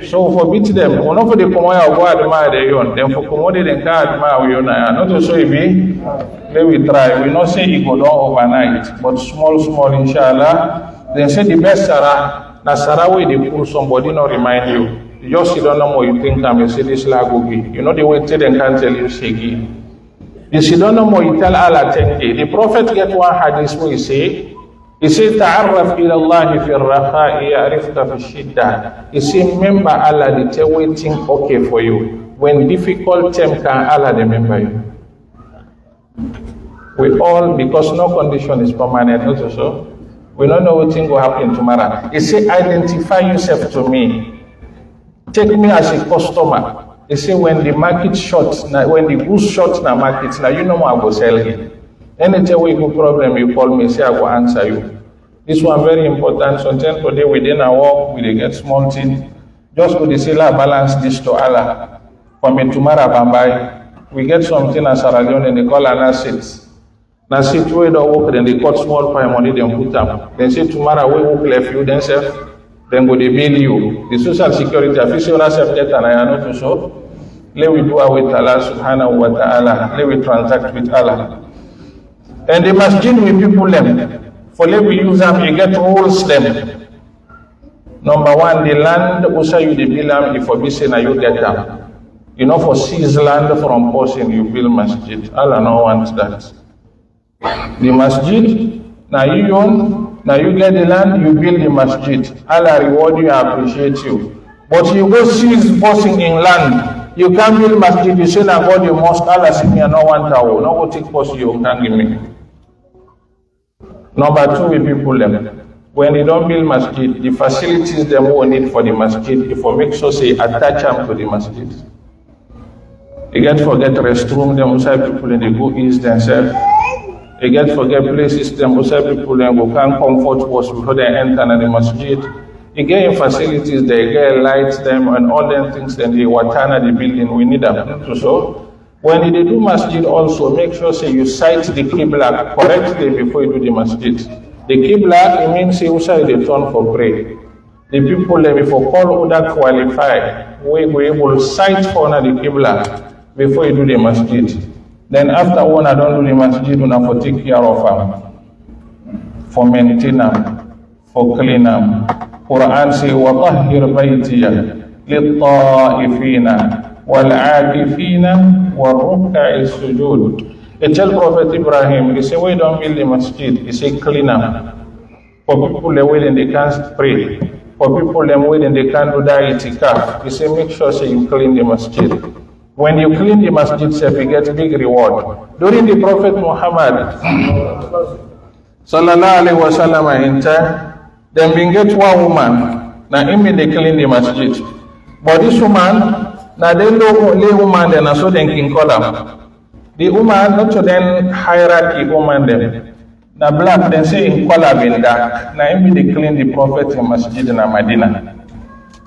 So forbid them. One of the Komoya go admire the yon, then for commodity then can admire you not also be let we try. We not say it go down overnight, but small, inshallah. Then say the best Sarah, na Sarah way they pull somebody not remind you. You just you don't know what you think I'm say this lagogi. You know the way they can't tell you shegi. You see don't know what you tell Allah 10K. The Prophet get one hadith where he say ta'arraf ila Allah fi ar-rakha'i ya'rifka fi shiddah. He say remember Allah the tell waiting okay for you. When difficult time can Allah remember you. We all, because no condition is permanent, not so. We don't know what thing will happen tomorrow. He say identify yourself to me. Take me as a customer. He say when the market short, when the goods short na market, now you know what I go sell here. Anytime we go problem, you call me, say I will answer you. This one very important. Sometimes today within our work, we get small thing. Just go to say, balance this to Allah. For me tomorrow, Bambai, we get something as Sierra Leone and they call an asset. Now see two way don't work, then they cut small pie money, then put them. Then say tomorrow we work left you, then say, then go they bail you. The social security official accept that and I know to show. Let we do with Allah subhanahu wa ta'ala. Let we transact with Allah. And the masjid with people them. For let we use them, you get rules them. Number one, the land also you the bill if for business you get them. You know for seize land from person you build masjid. Allah no wants that. The masjid, now you own, now you get the land, you build the masjid. Allah reward you and appreciate you. But you go seize person in land, you can't build masjid, you say now God you must, Allah see me and no one tower, no go take person you can give me. Number two, we people them. When you don't build masjid, the facilities them will need for the masjid, if you make sure say attach them to the masjid. You get forget restroom them outside people and they go ease themselves. You get forget places them outside people and go can comfort was before they enter the masjid. You get facilities, they get lights them and all them things and the watana the building we need them to so. When you do masjid also, make sure say you sight the Qibla correctly before you do the masjid. The Qibla, it means you say they turn for prayer. The people that before call that qualify, we will able to sight for the Qibla before you do the masjid. Then after one I don't do the masjid, you have to take care of them. For maintain them, for clean them. Quran say, وَطَهِّرْ بَيْتِيَ لِلطَّائِفِينَ وَالْعَاكِفِينَ وَالرُّكَّعِ السُّجُودِ. He tell Prophet Ibrahim, he say, we don't build the masjid, he say, clean up. For people that wait and they can't pray. For people that wait and they can't do that itikaf. He say, make sure say you clean the masjid. When you clean the masjid, say, you get a big reward. During the Prophet Muhammad, sallallahu alaihi wasallam in time, then we get one woman, now immediately clean the masjid. But this woman, now they know the woman then so then can call them. The woman not to then hierarchy woman them. Now black then say in color being dark. Now immediately clean the prophet in masjid in Medina.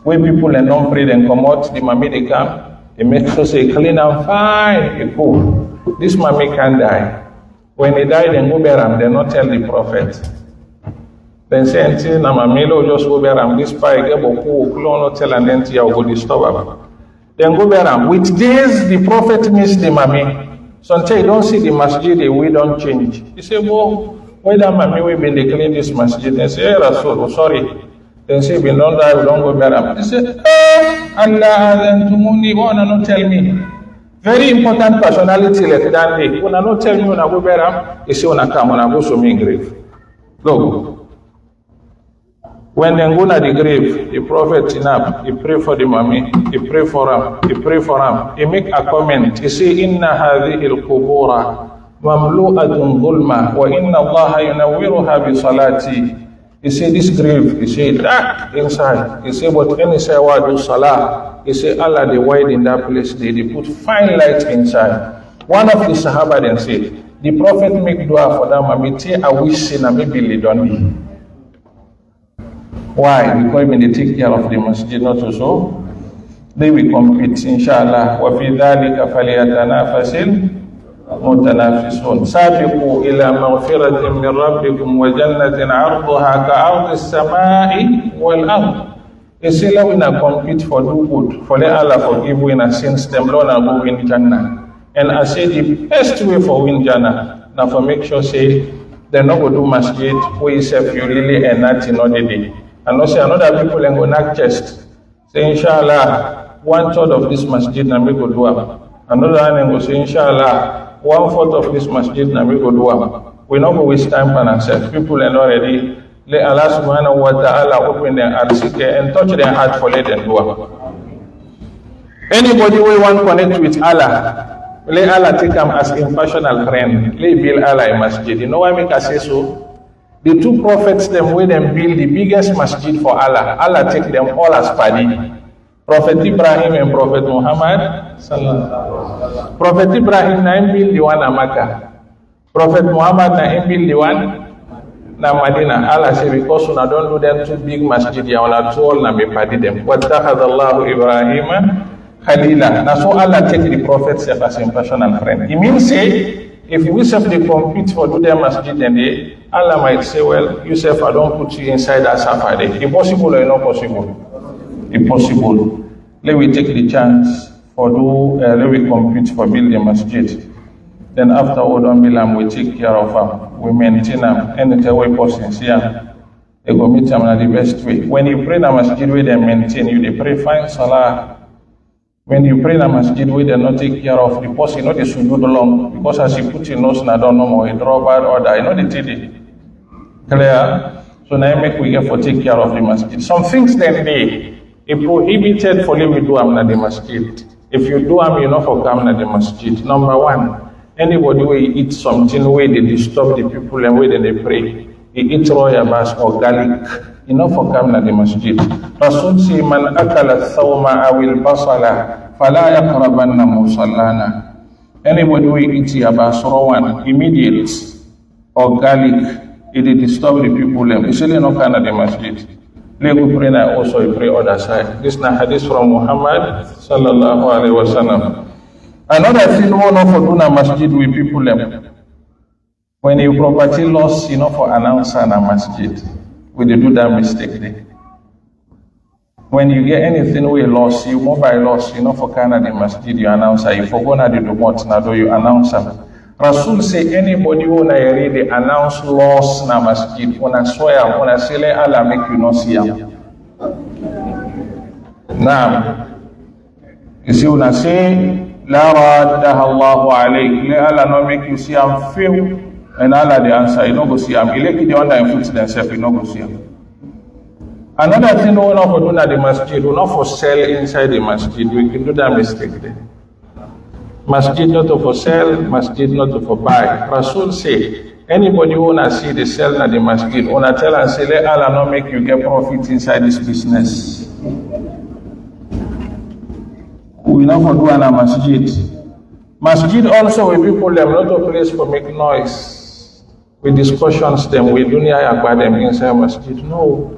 Where people and don't pray then come out, the mommy they come, they make sure say clean and fine, they cool. This mommy can die. When he die, then go bear him, they not tell the prophet. Then say until na mamilo just go bear him, this pie get boku, no tell and then you go disturb him. Then go bear him. With this, the prophet miss the mommy. So until you don't see the masjid, we don't change. He say, well, why that mommy we been declaring this masjid? They say, hey, Rasul, sorry. Then say, we don't die, we don't go bear him. They say, Allah, then Tumuni, wanna not tell me. Very important personality like that day. Wanna not tell me when I go bear him? He say, when I come, when I go to me grave. Go. When they go to the grave, the prophet enough, he pray for the mommy, he pray for him, he pray for him. He make a comment. He say, Inna hadhihi al-qubura mamlu'atun dhulma wa inna Allah yunawwiruha bi salati. He say this grave, he say dark inside. He say but when he say wa do salah, he say Allah they wide in that place, they put fine light inside. One of the Sahaba then say, the Prophet make dua for them, I wish say na maybe they don't be. Why? Because when they take care of the masjid, not so. They will compete, inshallah. وَفِي ذَلِكَ فَلْيَتَنَافَسِ الْمُتَنَافِسُونَ سَابِقُوا إِلَى مَغْفِرَةٍ مِّن رَّبِّكُمْ وَجَنَّةٍ عَرْضُهَا كَعَرْضِ السَّمَاءِ وَالْأَرْضِ. They say, let we not compete for do good, for let Allah forgive we in sins, them Lord and go win Jannah. And I say the best way for win Jannah, now for make sure say, they're not going to do masjid, where you say you really and not in other day. And not say another people and go knock chest. Say, inshallah, 1/3 of this masjid na me go do am. Another one go say, inshallah, 1/4 of this masjid na me go do am. We not go waste time on ourselves. People are already let Allah subhanahu wa ta'ala open their hearts and touch their heart for let them do am. Anybody who want connect with Allah, let Allah take them as impersonal friend. Let build Allah a masjid. You know why make I say so? The two prophets, them way them build the biggest masjid for Allah. Allah take them all as paddy. Prophet Ibrahim and Prophet Muhammad. Prophet Ibrahim na build the one in Makkah. Prophet Muhammad na build the one na Medina. Allah say because una don't do them two big masjid, ya una two all na me paddy them. وَاتَّخَذَ اللَّهُ إِبْرَاهِيمَ خَلِيلًا. Now so Allah take the prophets as a personal friend. It means say, if we self they compete for do their masjid and they, Allah might say, well, you self, I don't put you inside that safari. Impossible or not possible? Impossible. Let we take the chance for do, let we compete for building a masjid. Then after all done build we take care of them. We maintain them. Anytime we person see them, they go meet them in the best way. When you pray in a masjid where they maintain you, they pray fine salah. When you pray in a masjid where they not take care of the person, you know they should do long. Because as you put your nose and I don't know more, you draw bad order, you know they did it. Clear? So now make we get for take care of the masjid. Some things then they prohibited for you to do am na the masjid. If you do am, you know for come na the masjid. Number one, anybody who eat something where they disturb the people and where they pray, he eat royal bass or garlic, you know for come na the masjid. Rasul say man akala thawma awil basala fala yaqrabanna musallana. Anybody who eat yabas rawan, immediate or garlic, it disturb the people. Especially no kind of the masjid. Let we pray now also we pray other side. This is a hadith from Muhammad sallallahu alaihi wasallam. Another thing we know for doing a masjid with people. When you property loss, you know for announcer in a masjid, we do that mistake there. When you get anything we lost, you mobile loss, you know for Canada masjid, you announcer. You forgot to do what now do you announcer. Rasul say anybody who na really announce loss na masjid, wanna swear, wanna say let Allah make you not see him. Now, you see wanna say la raddaha Allahu alayk, let Allah not make you see him fail, and Allah the answer, you not go see him. He let the under influence themselves, you not go see him. Another thing we not for do na the masjid, we not for sell inside the masjid. We can do that mistake there. Masjid not to for sell, masjid not to for buy. Rasul say, anybody who wanna see the sell na the masjid, wanna tell and say, let Allah not make you get profit inside this business. We not for do a masjid. Masjid also with people them not a place for make noise. With discussions them, we do not about them inside masjid. No.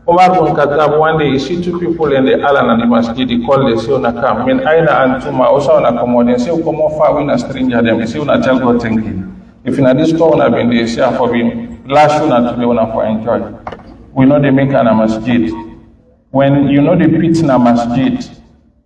Umar bin Khattab one day he see two people in the Allah and the masjid, he call they say una come. Min aina antuma also una come they say come far when a stranger them, they say una tell God thank you. If in this store una been they say for being last una to una for enjoy. We know they make an a masjid. When you know the pit in a masjid,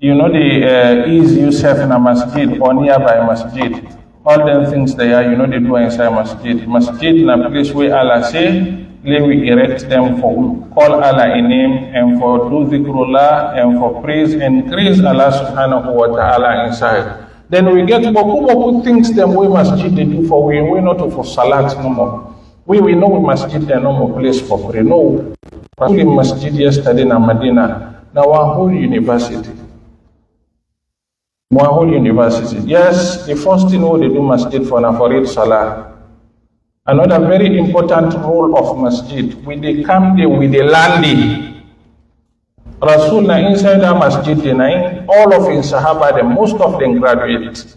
you know the ease yourself in a masjid or nearby masjid. All them things they are, you know they do inside masjid. Masjid in a place where Allah say, let we erect them for call Allah in name and for do zikrullah and for praise and praise Allah subhanahu wa ta'ala inside. Then we get boku things them we masjid they do for we not for salat no more. We know we masjid there no more place for prayer. No. We masjid yesterday in Medina. Now one whole university. One whole university. Yes, the first thing what they do masjid for na for read salah. Another very important role of masjid, we dey come there with the landing. Rasul na inside the masjid, all of in Sahaba, most of them graduate.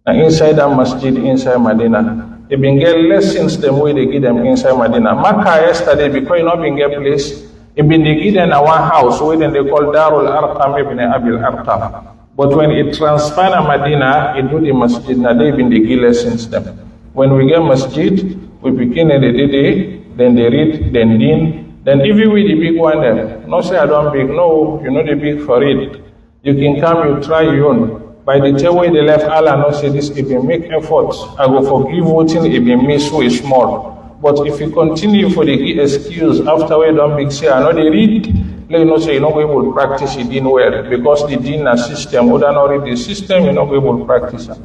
Na inside the masjid, inside Medina. They been get lessons them way they give them inside Medina. Makkah yesterday, because you not been get place, they been they give them one house where they call Darul Arqam ibn Abil Arqam. But when it transfer to Medina, it do the masjid, now they been they give lessons them. When we get masjid, we begin in the day, then they read, then din, then even with the big one there. No say I don't big, no, you know the big for it. You can come, you try your own. By the time when they left, Allah no say this, if you make efforts, I will forgive voting if you miss so small. But if you continue for the excuse after we don't make say I know they read, let you know say you know we will practice it in well because the din system, other not read the system, you know we will practice it.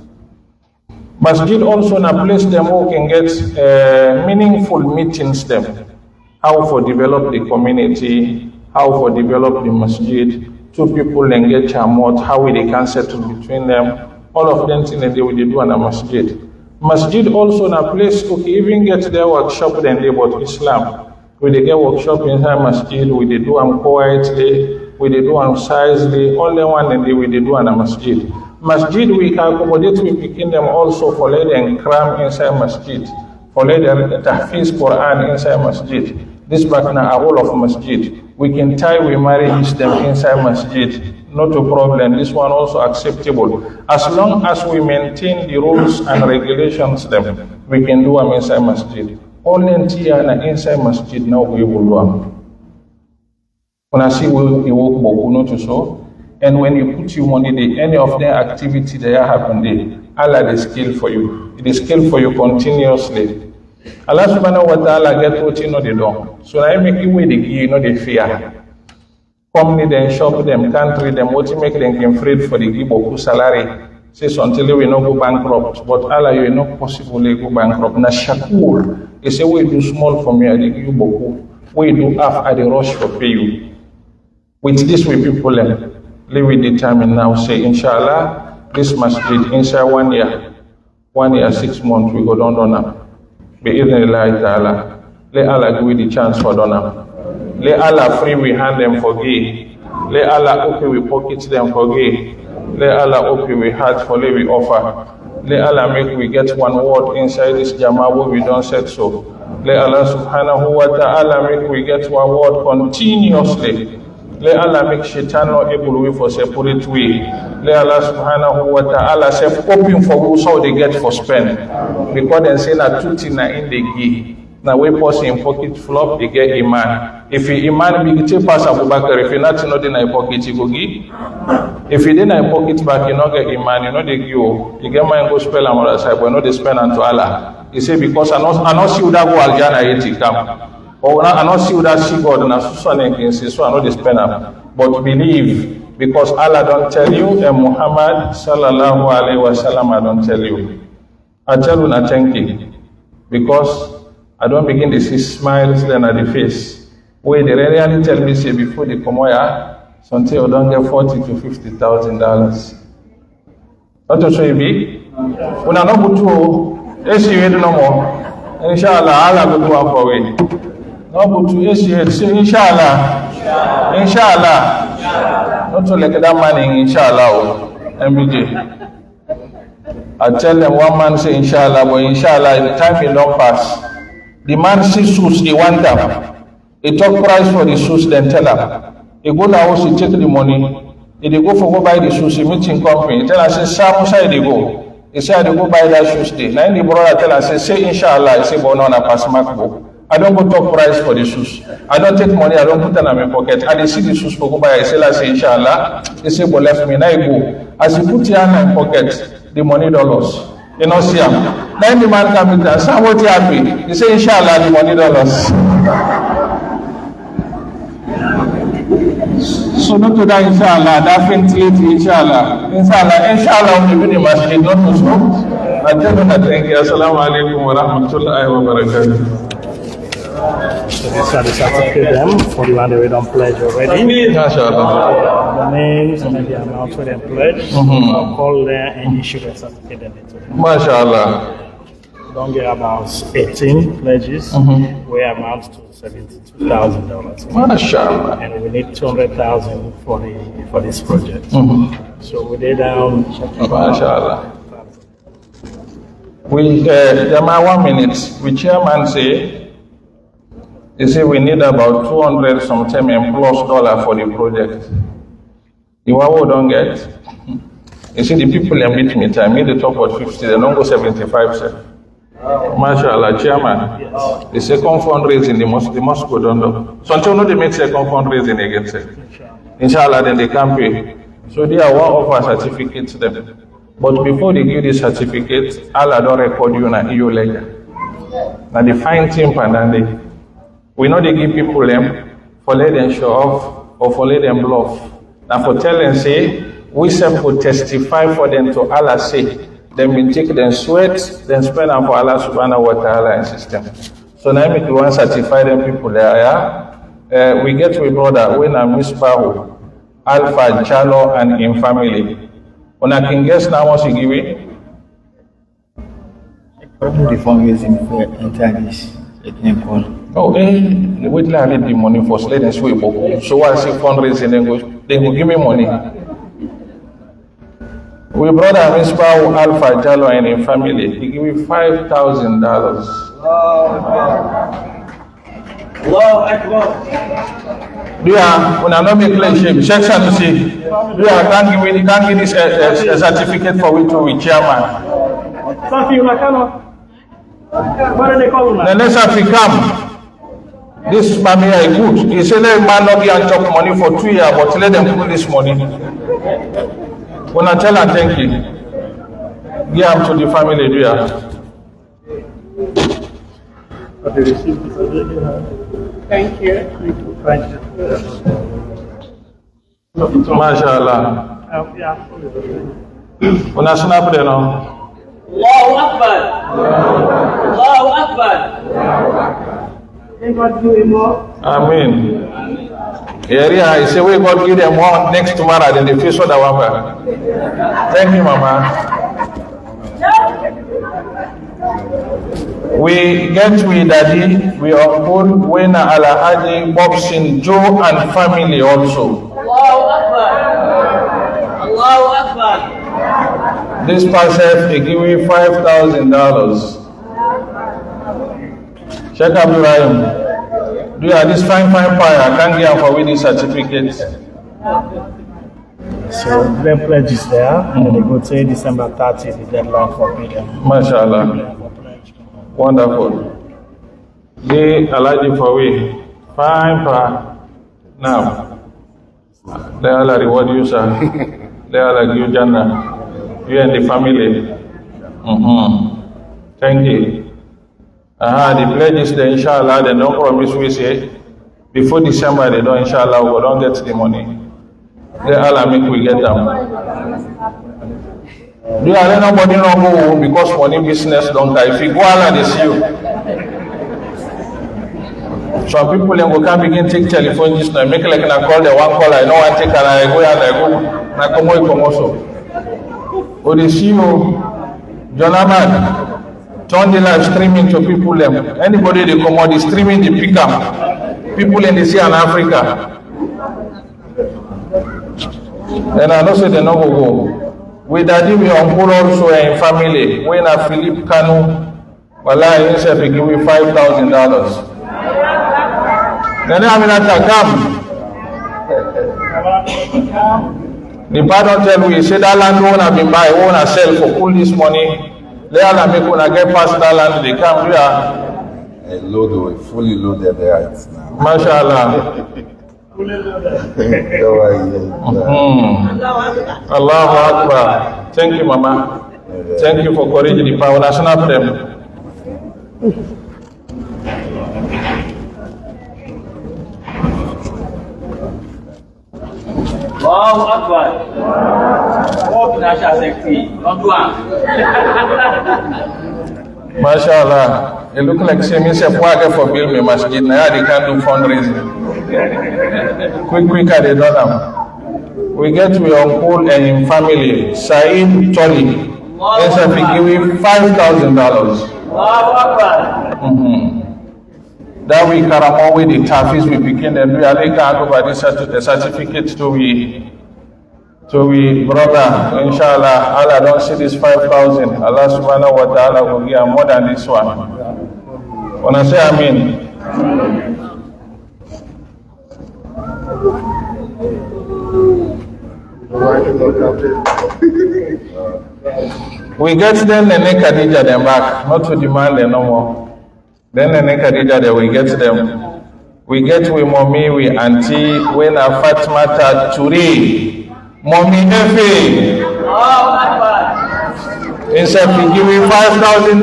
Masjid also na place them who can get meaningful meetings them. How for develop the community, how for develop the masjid. Two people engage amot, how they can settle between them. All of them things that they will do in a masjid. Masjid also in a place okay, even get their workshop then they about Islam. We they get workshop inside masjid, we they do them quietly, we they do them sizely, only one and they will do in a masjid. Masjid we can accommodate we begin them also for let them cram inside masjid, for let them tahfiz Quran inside masjid. This back now a whole of masjid. We can tie, we marriage them inside masjid. Not a problem. This one also acceptable. As long as we maintain the rules and regulations them, we can do them inside masjid. Only inside masjid now we will do them. When I see we work bokuno to so, and when you put your money there, any of the activity that happen there, Allah is skill for you. It is skill for you continuously. Allah subhanahu wa ta'ala get what you know they don't. So I make you way they give you know they fear. Company then shop them, country them, what you make them afraid for the give boku salary. Says until we no go bankrupt. But Allah you not possible go bankrupt. Na shakur. They say we do small for me, I give you boku. We do half at the rush for pay you. With this way people live with determine now say inshallah this masjid inside 1 year. 1 year, 6 months we go down now. Bi-idhnillahi ta'ala. Let Allah give you the chance for donor. Let Allah free we hand them for gay. Let Allah open we pocket them for gay. Let Allah open we heart for let we offer. Let Allah make we get one word inside this Jama'ah where we don't set so. Let Allah subhanahu wa ta'ala make we get one word continuously. Let Allah make shaitan not able to for separate way. Let Allah subhanahu wa ta'ala say open for who so they get for spend. Because they say that two things in the give. Now we person in pocket flop, they get iman. If you iman big take pass Abu Bakr, if you not know in your pocket, you go give. If you didn't your pocket back, you not get iman, you know they give you get mine go spell on other side, but no they spend unto Allah. He say because I not see that go aljana yet come. Or I not see that see God and so I know they spend up. But believe, because Allah don't tell you, and Muhammad sallallahu alaihi wasallam I don't tell you. I tell you not thank you. Because I don't begin to see smiles then at the face. Wait, they really tell me say before they come here, something you don't get $40,000 to $50,000. Not to show you be? When I know to you no more. Inshallah, Allah will go up for way. No, but to say inshallah. Not to like that man inshallah. MBJ. I tell them one man say inshallah, but inshallah the time will not pass. The man sees shoes, he want them. He talk price for the shoes, then tell him. He go to the house, he take the money. He go for go buy the shoes, he meet in company. He tell us, say, Sam, side they go. He say, I go buy that shoes day. Now the brother tell us, say inshallah. He say, but no, na pass mark go. I don't go talk price for the shoes. I don't take money, I don't put them in my pocket. And they see the shoes for go buy, I say inshallah. They say, but left me, now I go. As you put your hand in my pocket, the money dollars. You know, see him. Then the man come in there, say, what you happy? He say, inshallah, the money dollars. So not to that, inshallah, definitely, inshallah. Inshallah, we do the masjid, not to so. I tell you that, thank you. Assalamu alaikum wa rahmatullahi wa barakatuh. So these are the certificate them for the one that we don't pledge already. The names and the amount for them pledge. I'll call them and issue the certificate them. MashaAllah. don't get about 18 pledges, we amount to $72,000. MashaAllah. And we need 200,000 for this project. So we did MashaAllah. We, Jama, 1 minute. We chairman say, he said we need about 200 sometime and plus dollar for the project. The one we don't get, you see the people in beat me, I made the top of 50, they don't go 75, sir. MashaAllah, chairman. The second fundraising, the mosque go down. So until no, they make second fundraising again, sir. Inshallah, then they can pay. So they are one of our certificates to them. But before they give the certificate, Allah don't record you in an EU ledger. Now they find thing and we know they give people them for let them show off or for let them bluff. Now for tell them say, we simply testify for them to Allah say, then we take them sweat, then spend them for Allah subhanahu wa ta'ala and system. So now we want to certify them people there, yeah? We get to a brother, when I miss Bahu, Alpha, Chalo, and in family. When I can guess now what you give it? The fundraising for enter this call. Oh, wait till I need the money first. Let them sweep up. So I say fundraising, they go give me money. We brother Misbah Alpha Jalo and in family, he give me $5,000. Yeah, when I don't make clear shape, check and see. Yeah, can't give this a certificate for we to be chairman. The next time he come, this Mamia is good. He said, let man not be and chop money for 2 years, but let them put this money. When I tell her thank you, give them to the family, do ya? Thank you. Thank you. MashaAllah. When I snap there now. Allahu Akbar. Allahu Akbar. Amen. Area, I say we God give them one next tomorrow, then the face of the one. Thank you, Mama. We get with Daddy, we are good when Alhaji Bobson, Joe and family also. Allahu Akbar. Allahu Akbar. This person, they give me $5,000. Check up Ibrahim. Do you have this fine pie? I can't get for with this certificate. So the pledge is there, and then they go to December 30, the deadline for payment. MashaAllah. Wonderful. They allow you for we. Fine pie. Now, let Allah reward you, sir. Let Allah give you Jannah. You and the family. Thank you. The pledge is there, inshallah. They don't promise we say before December they don't, inshallah, we don't get the money. Let Allah make we get them. Do you let nobody not go because money business don't die? If you go Allah, they see you. Some people then go can begin take telephone just now, make like I call the one call, I know I take and I go and I go. I come also. Or they see you, John Ahmad, turn the live streaming to people. Anybody they come out, they streaming, they pick up. People in the sea and Africa. And I know say they no go. With Daddy, we on board also in family. When a Philip Kanu, Wallah, himself, he give me $5,000. Then I mean, come. The partner tell me, say that land won't have been buy, won't sell for all this money. Let Allah make when I get past that land, they come here. Fully loaded there now. MashaAllah. Allahu Akbar. Thank you, Mama. Thank you for courage the power. National them. Allahu Akbar. Oh, Nasha Sekti. Don't do MashaAllah. It look like same myself working for Bill me masjid. Now they can't do fundraising. Quicker they don't have. We get to your uncle and in family, Saeed Tolly. Yes, I give you $5,000. Allahu Akbar. That we carry with the tafis we begin and we are like over the certificate to we brother, inshallah, Allah don't see this 5,000. Allah subhanahu wa ta'ala will give more than this one. When I say Amen. We get them Nene Khadija them back, not to demand them no more. Then Nene Khadija they we get them. We get we mommy, we auntie, when a Fatmata Turi. Mommy Efe, instead we give you $5,000.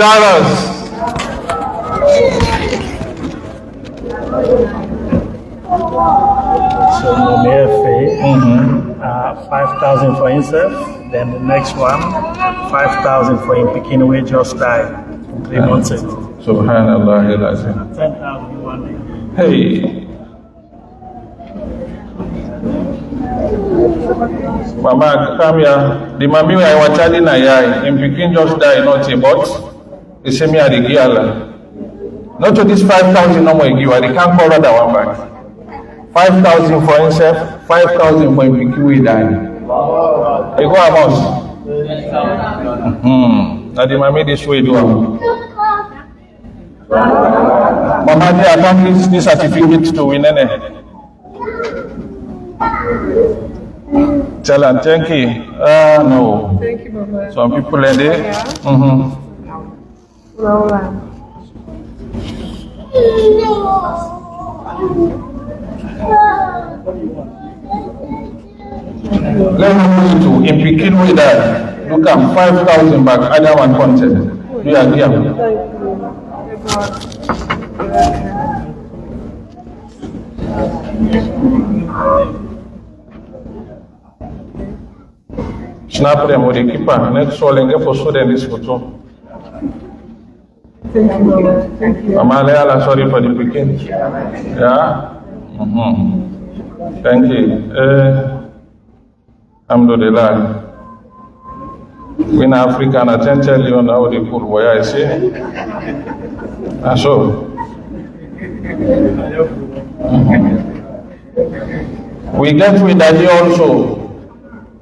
So Mommy Efe, 5,000 for himself. Then the next one, 5,000 for him picking away just died 3 months ago. Subhanallah. 10,000 one day. Hey. Mama, come here. The mommy I was telling her, in Peking just died, not a but. He said me at the Giala. Not to this 5,000 no more give, they can't call that one back. 5,000 for himself, 5,000 for him Peking we died. They go about. Now the mommy this way do. Mama, they attach this certificate to win. Tell and thank you. No. Thank you, Baba. Some people in there. Let me move to in Peking with that. Look at 5,000 back. Other one content. We are here. Snap them with the keeper. Next one, and get for so then this photo. Thank you, Baba. Thank you. Mama Leala, sorry for the Peking. Yeah? Thank you. Alhamdulillah. In Africa, I can tell you now the poor boy I say. So. We get with Daddy also.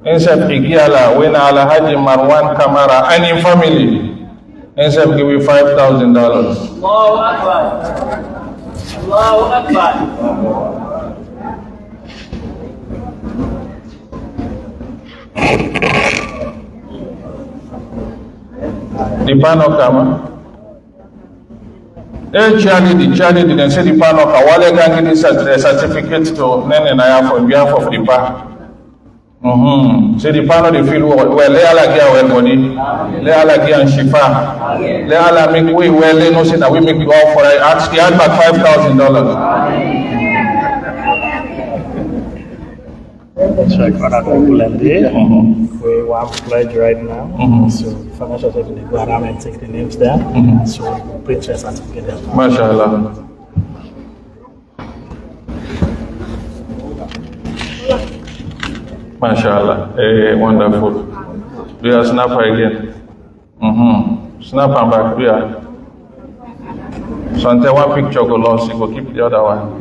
Instead Igiala, when Alhaji Marwan Kamara, any family, instead give you $5,000. Allahu Akbar. Allahu Akbar. The Pano Kama. Charlie, they say the Pano Kawale can give the certificate to Nene Naya for behalf of the Pa. Say the Pano they feel well, they all like well body, they all like and Shifa, they all make way well, they know say that we make you all for it. Ask the back $5,000. Check for that people and there. We want pledge right now. So financial secretary go around and take the names there. So we print a certificate there. MashaAllah. MashaAllah. Wonderful. We are snapper again. Snap and back. We are. So until one picture go lost, you go keep the other one.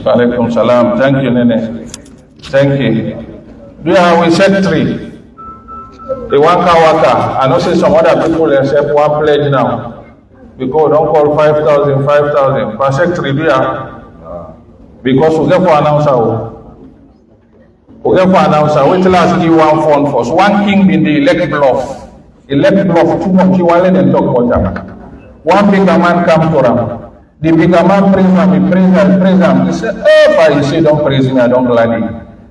Alaikum salam. Thank you, Nene. Thank you. We set 3. The waka. I know say some other people accept one pledge now. Because don't call 5,000. Per secretary, because we get for announcer. Wait till I give one phone first. One king in the elect bluff. Elect bluff too much. You want them talk about them. One bigger man come to them. The bigger man praise him. He praise him. He said, but he said, don't praise me. I don't gladly.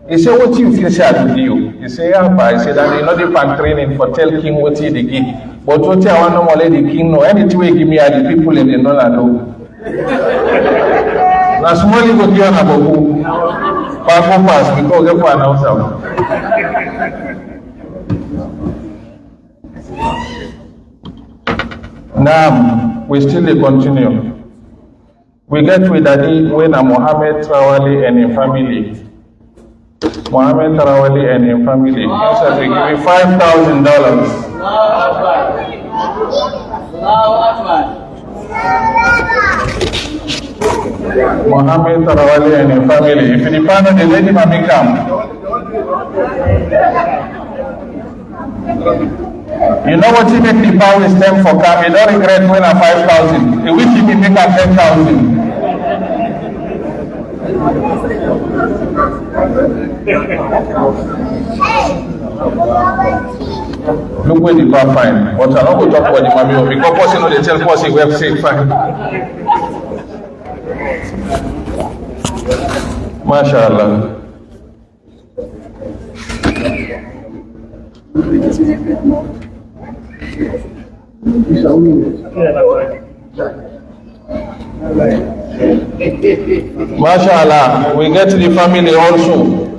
He said, what you feel sad with you? He said, yeah, but I said, that they know the pan training for tell king what he the give. But what I want normally the king know. Anything we give me are the people in the know that know. Now small you go give on a boku. Pass because they for announcer. Now we still continue. We get with Daddy when Mohammed Trawali and his family. Mohammed Tarawali and his family. Inside we give you $5,000. Mohammed Tarawali and his family. If you depend on the lady, mommy come. You know what you make the power is them for come. You don't regret when a 5,000. You wish you can make a 10,000. Look where the bar fine. But I don't go talk about the mommy because person know they tell person where say fine. MashaAllah. MashaAllah, we get the family also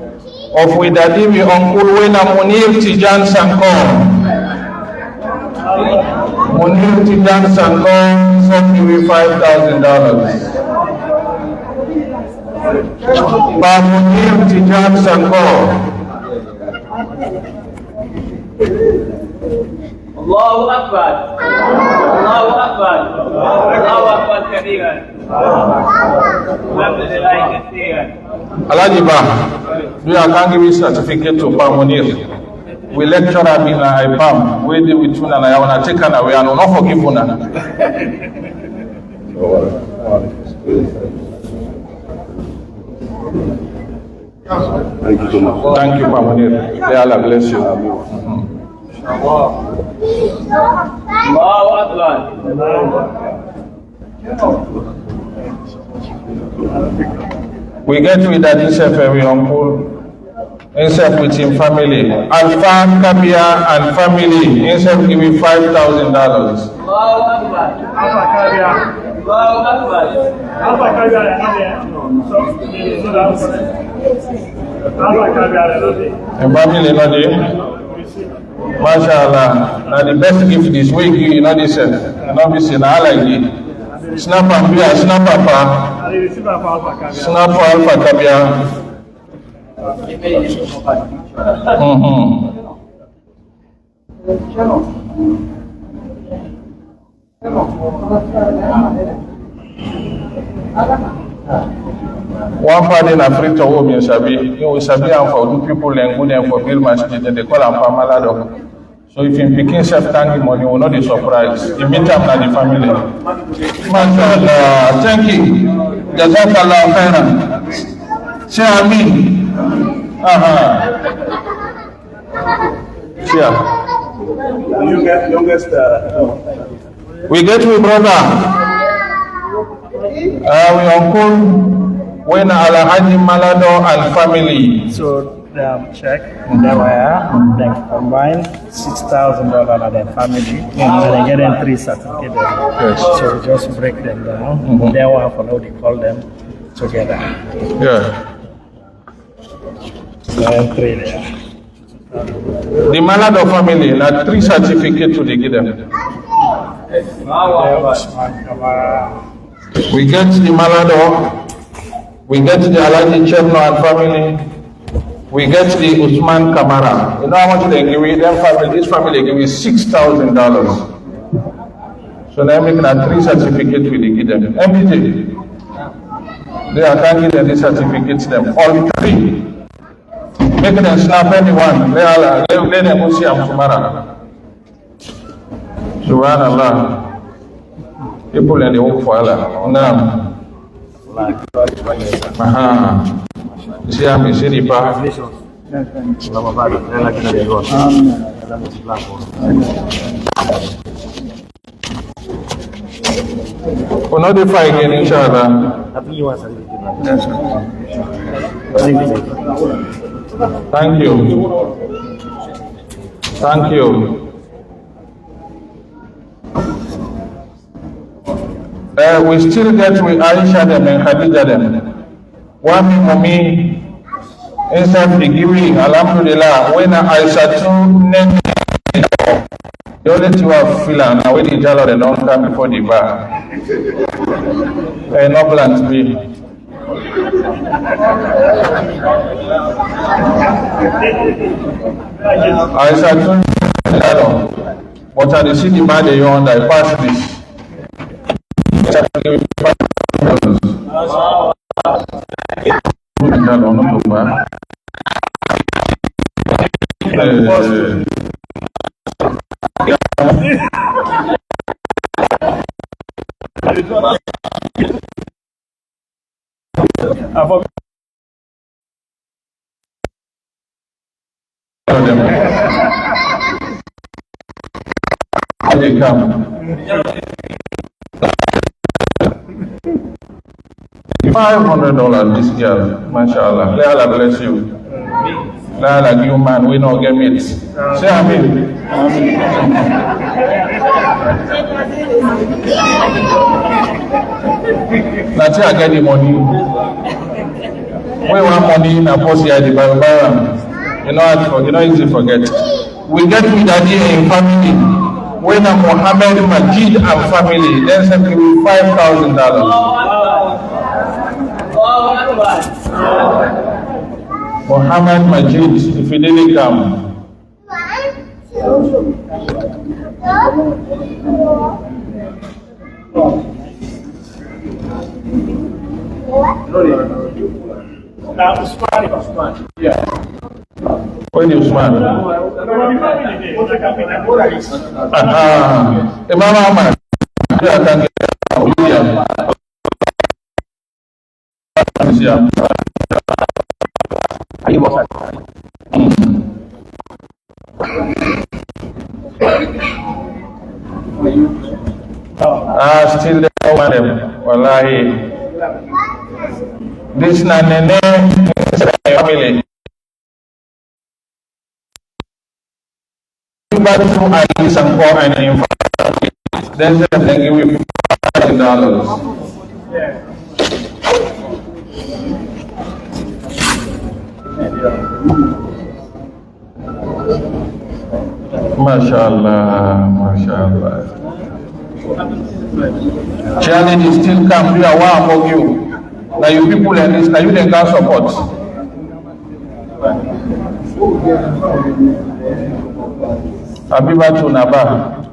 of Widadivi Uncle Wena Munir Tijan Sankor. Munir Tijan Sankor sent me $5,000. Ba Munir Tijan Sankor. Allahu Akbar. Allahu Akbar. Allahu Akbar kabiran. Alhamdulillah kathiran. Alaji Ba, we are going to give you certificate to Pa Munir. We lecture in IPAM. We do with Tuna and I want to take an away and not forgive Una. Thank you so much. Thank you, Pa Munir. May Allah bless you. Allahu Akbar. We get with that himself every uncle, himself with him family. Alpha Kabia and family, himself give me $5,000. Allahu Akbar. Allahu Akbar. And family, not there. MashaAllah. Now the best gift is we give you, not this. Not this in Allah. Snap and beer, snap up. Snap Alpha Kabia. One part in Africa, we Sabi, you Sabi, and for two people and good and for build masjid, they call them Pamalado. So if you begin self-tanking money, you will not be surprised. In meantime, na the family. MashaAllah, thank you. Jazakallah khairan. Say Amin. Cheer. Youngest. We get with brother. We uncle when Alhaji Malado and family. So check, they were then combined $6,000 at their family, and they get them 3 certificates. Yes. So we just break them down. They were for now they call them together. Yeah. Then 3 there. The Malado family had 3 certificates to give them. We get the Malado, we get the Alhaji Chebno and family. We get the Usman Kamara. You know how much they give me? Them family, this family give me $6,000. So they're making a 3 certificates we give them. MPJ. They are thanking them the certificates them. All 3. Make them snap anyone. Let them go see tomorrow. Subhanallah. People in the work for Allah. Now. See, I'm saying, we'll notify again, inshallah. Thank you. Thank you. We still get with Aisha them and Khadija them. One mommy inside the giving, alhamdulillah, when Aisha too the only thing I feel now when the jalo they don't come before the bar. No plan to be. I said, what are the city by the on I pass this? They come. $500 this girl, mashallah. May Allah bless you. May Allah give you man, we don't get it. Say amen. That's how I get the money. We want money in a post here, the Bible. You know, easy to forget. We get with idea in family. When a Muhammad Majid and family, then simply with $5,000. Muhammad Majid, if he didn't come. Yeah. When you smile. Imam Ahmad. Still there, madam. Wallahi. This nanene family. Everybody who is and for an infant, then they give you $5,000. MashaAllah, MashaAllah. Challenge is still come here. What among you? Now you people and this, now you can support. Abiba to Naba.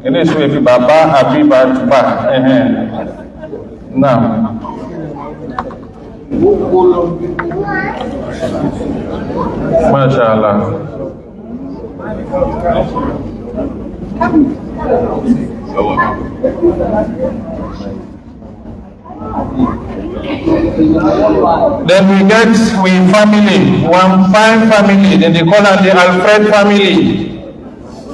In this way, if Baba, Abiba to Ba. Now. MashaAllah. Then we get family, one fine family, then they call it the Alfred family.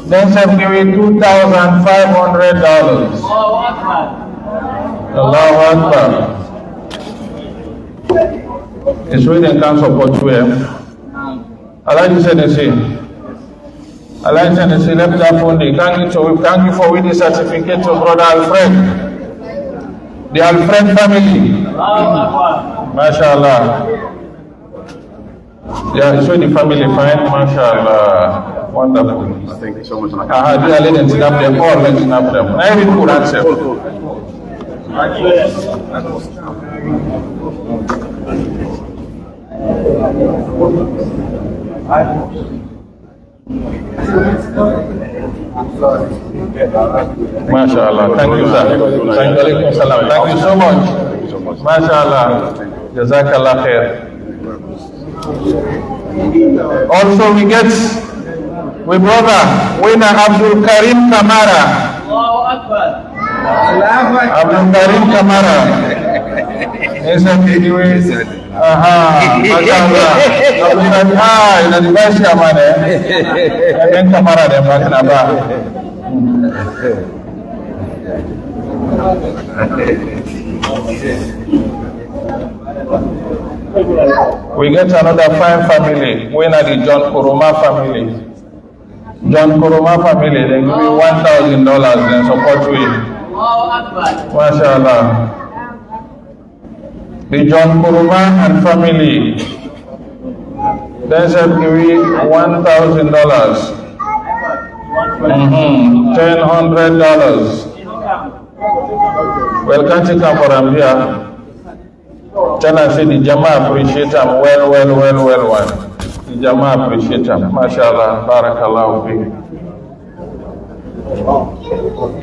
Then say give me $2,500. Allahu Akbar. It's really can support you. Allah you said the same. Allah said the same. Left that phone. Thank you for winning certificate to brother Alfred. The Alfred family. MashaAllah. Yeah, it's really the family fine. MashaAllah. Wonderful. Thank you so much. They are letting snap them or let's snap them. I read Quran self. MashaAllah. Thank you, sir. Thank you, salam. Thank you so much. MashaAllah. Jazakallah khair. Also, we get with brother winner Abdul Karim Kamara. Abdul Karim Kamara. Yes, ina the vice chairman and Kamara dem Bakinaba. We get another fine family, winner the John Kuruma family. John Kuruma family, they give you $1,000 and support you. MashaAllah. The John Kuruma and family, they said give you $1,000. $1,000. Well, can't you come for them here? Tell us, say the Jama appreciate them well. The Jama appreciate them. MashaAllah, Barakallahu fi.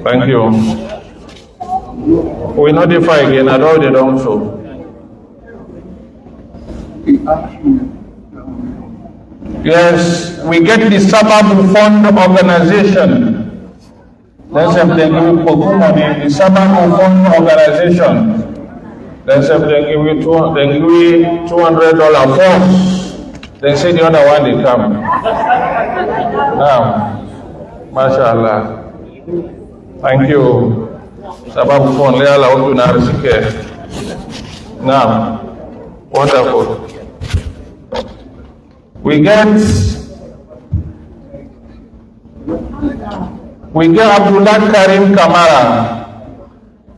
Thank you. We notify again, I know they don't so. Yes, we get the Sabab Fund organization. That's if they give you money, the Sabab Fund organization. That's if they give you $200 first. They say the other one they come. Now, MashaAllah. Thank you. Sabab Fund, Leala Otunar Sike. Now, wonderful. We get Abdullah Karim Kamara.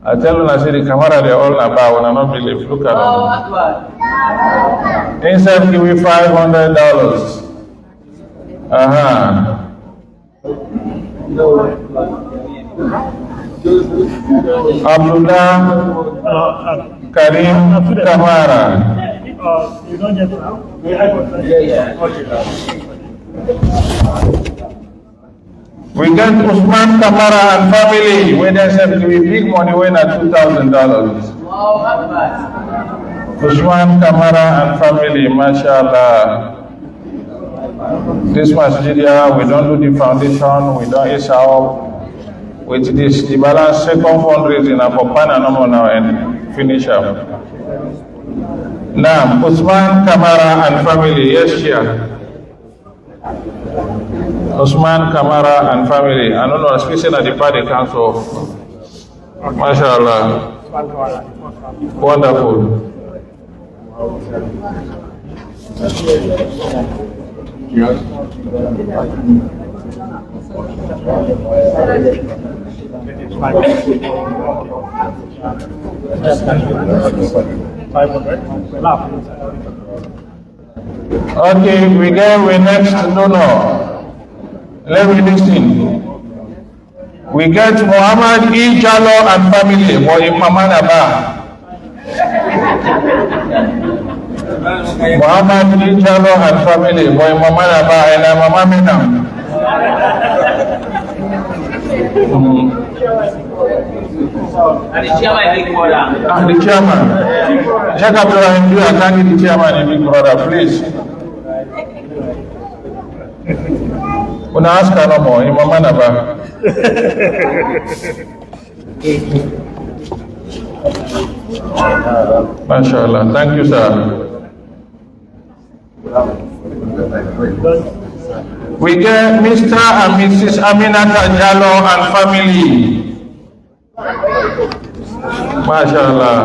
I tell you, I say the Kamara, they're all about, when I don't believe. Look at them. Inside, give me $500. Abdullah Karim Kamara. You don't get it now? We got Usman Kamara and family, where they said to be big money when at $2,000. Usman Kamara and family, mashallah. This masjid here, we don't do the foundation, we don't issue out. With this, the balance second fundraising for Panama now and finish up. Now, Usman Kamara and family, yes, here. Usman Kamara and family. I don't know, speaking at the party council. MashaAllah. Wonderful. Okay, we next donor. Let me listen. We get Muhammad E. Jalo and family for Imamanaba. Muhammad E. Jalo and family for Imamanaba and Mamamina. And the chairman is Big Brother. The chairman. Check up your I can't get the chairman in Big Brother, please. Una ask her no more, Imamanaba. MashaAllah. Thank you, sir. We get Mr. and Mrs. Aminata Jalo and family. MashaAllah.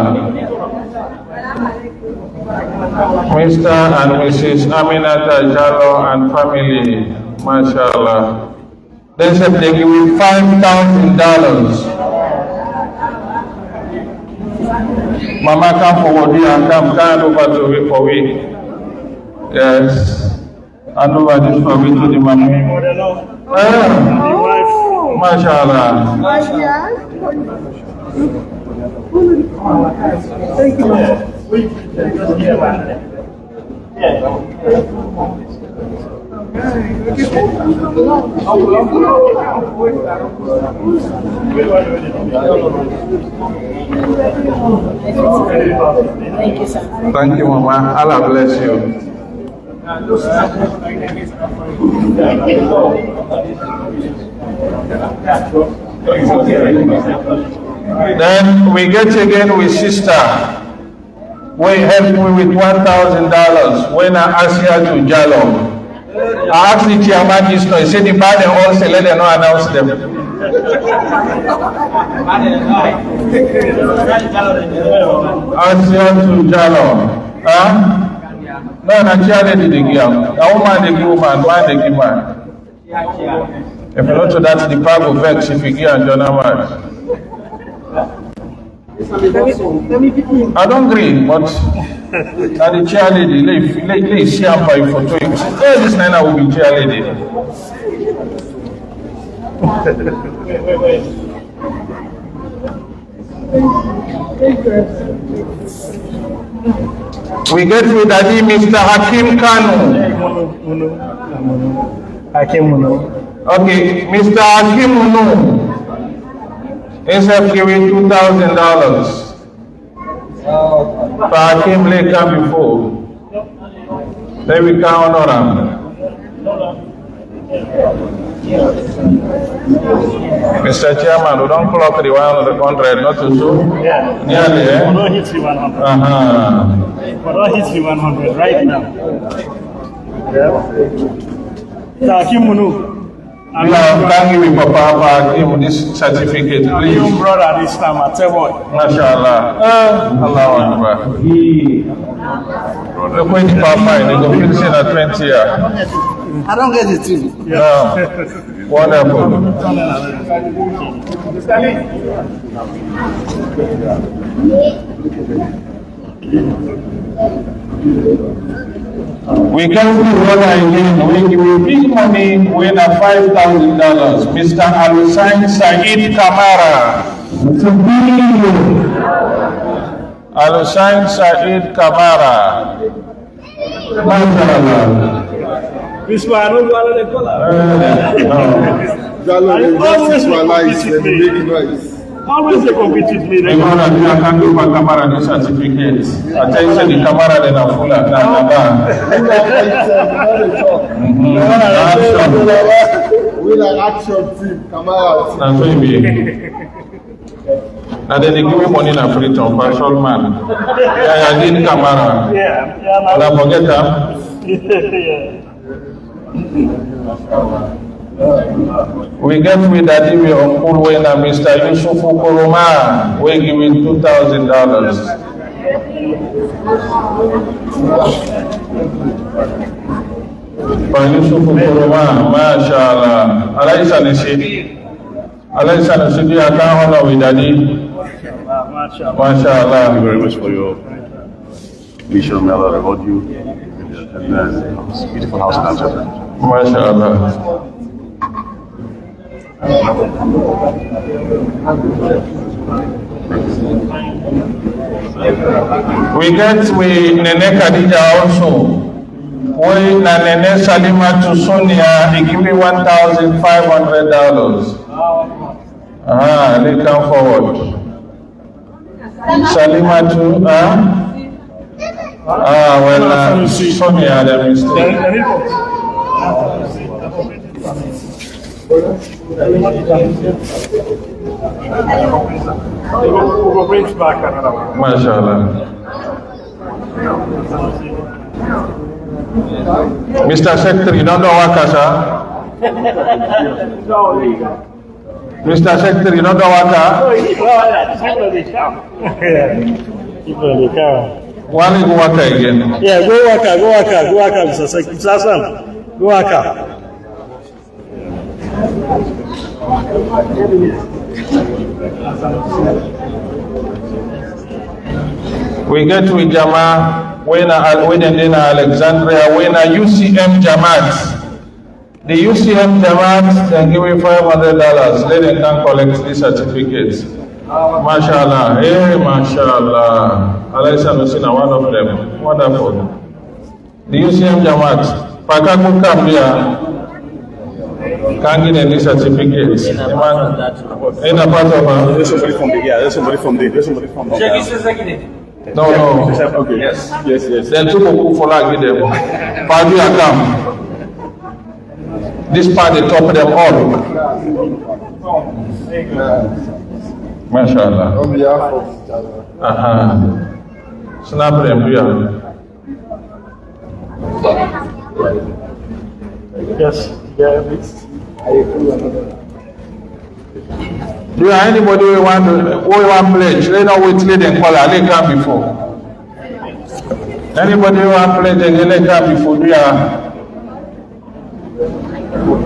Mr. and Mrs. Aminata Jalo and family. MashaAllah. They said they give you $5,000. Mama, come forward here and come over to me for me. Yes. Hand over this for me to the mama. MashaAllah. Thank you, sir. Thank you, Mama. Allah bless you. Then we get again with sister. We help me with $1,000 when I ask her to Jalo. I asked the chairman this noise. He said the bad and all say let them not announce them. Ask her to Jalo. Huh? No, na chair they give am. A woman they give woman, man they give man. If you not to that, the power will vex if you give and John Ahmad. I don't agree, but the chair lady, they see am by photo. Hey, this nine will be chair lady. We get with Daddy Mr. Hakim Kanu. Hakim Muno. Okay, Mr. Hakim Munu is giving $2,000. For Hakim Lake come before. Then we can honor him. Mr. Chairman, we don't clock the 100, not to so. Yeah. Nearly, eh? We don't hit the 100. We don't hit the 100 right now. Yeah. Hakim Muno. Now, can you give Papa Hakim this certificate, please? Young brother this time at Tebon. MashaAllah. Allahu Akbar. Look when the Papa in the finish at 20 years. I don't get it. Yeah. Wonderful. We come to brother again. We give you big money, win a $5,000. Mr. Al-Hussein Said Kamara. Al-Hussein Said Kamara. This one, I don't know what they call it. Always make noise. Always they compete with me. They want to do a can do for Kamara no certificate. Attention the Kamara de na fula na We like action team, Kamara. na so e be. Na then they give you money na free to fashion man. Yeah, did Kamara. Yeah. Na forget am. We get with Daddy we uncle when Mr. Yusuf Kuruma we give him $2,000. For Yusuf Kuruma, mashallah. Alaisa Nishidi account with Daddy. Mashallah. Thank you very much for your mission. May Allah reward you. And beautiful house in Algeria. Mashallah. We get with Nene Khadija also. We na Nene Salima to Sonia, he give me $1,500. They come forward. Salima to Sonia, the mistake. We'll bring back another one. MashaAllah. Mr. Secretary, you don't know Waka, Mr. Secretary, you don't know Waka? One is Waka again. Yeah, go Waka, Mr. Secretary. Mr. Hassan, go Waka. We get to Jama, when Alexandria, when UCM Jamaat. The UCM Jamaat can give me $500. Let them can collect the certificates. MashaAllah, hey, MashaAllah. Alaisa Nusina, one of them. Wonderful. The UCM Jamaat, Pakaku Kambia, can't get any certificates. In a part of There's somebody from the, No. Okay. Yes. Then two people for like with them. Padu come. This part they top them all. MashaAllah. On behalf of Snap them here. Yes, yeah, please. Do you have anybody who want pledge? They know which lady and call they come before. Anybody who want pledge they come before? Do you?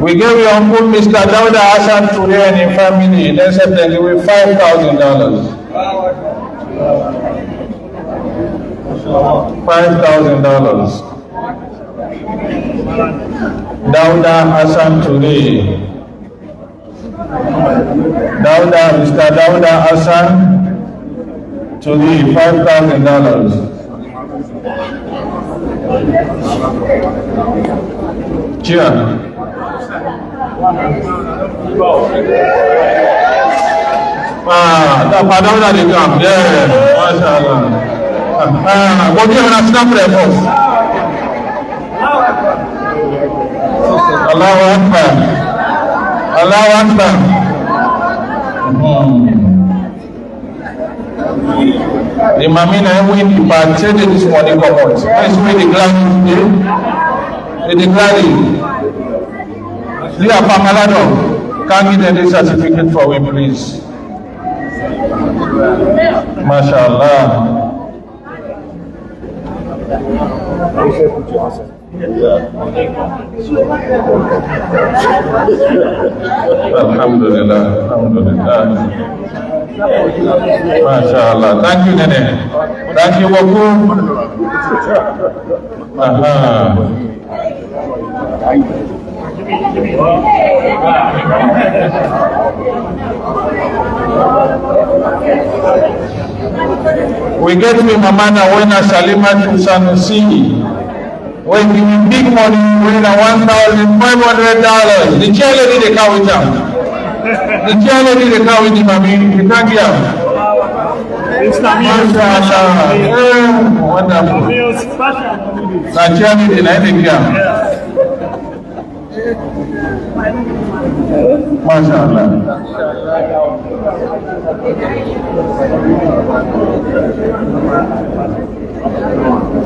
We gave your uncle Mr. Dauda Hassan today and his family. They said they give you $5,000. $5,000. Dauda Hassan today. Mr. Dauda Hassan to the $5,000. Cheer. The father that they come, yeah, mashallah. Go give an snap there first. Allahu Akbar. Allahu Akbar. The mamina win the party this morning come out. Let's win the glass. The glass. The Apamalado. Can give them the certificate for me, please. MashaAllah. Alhamdulillah. Alhamdulillah. MashaAllah. Thank you, Nene. Thank you, Waku. We get to Mamana when Salima to Sanusi. When you big money, win $1,500. The charity they come with them. The charity they come with him, you can't get them. Wonderful. The charity they come. MashaAllah.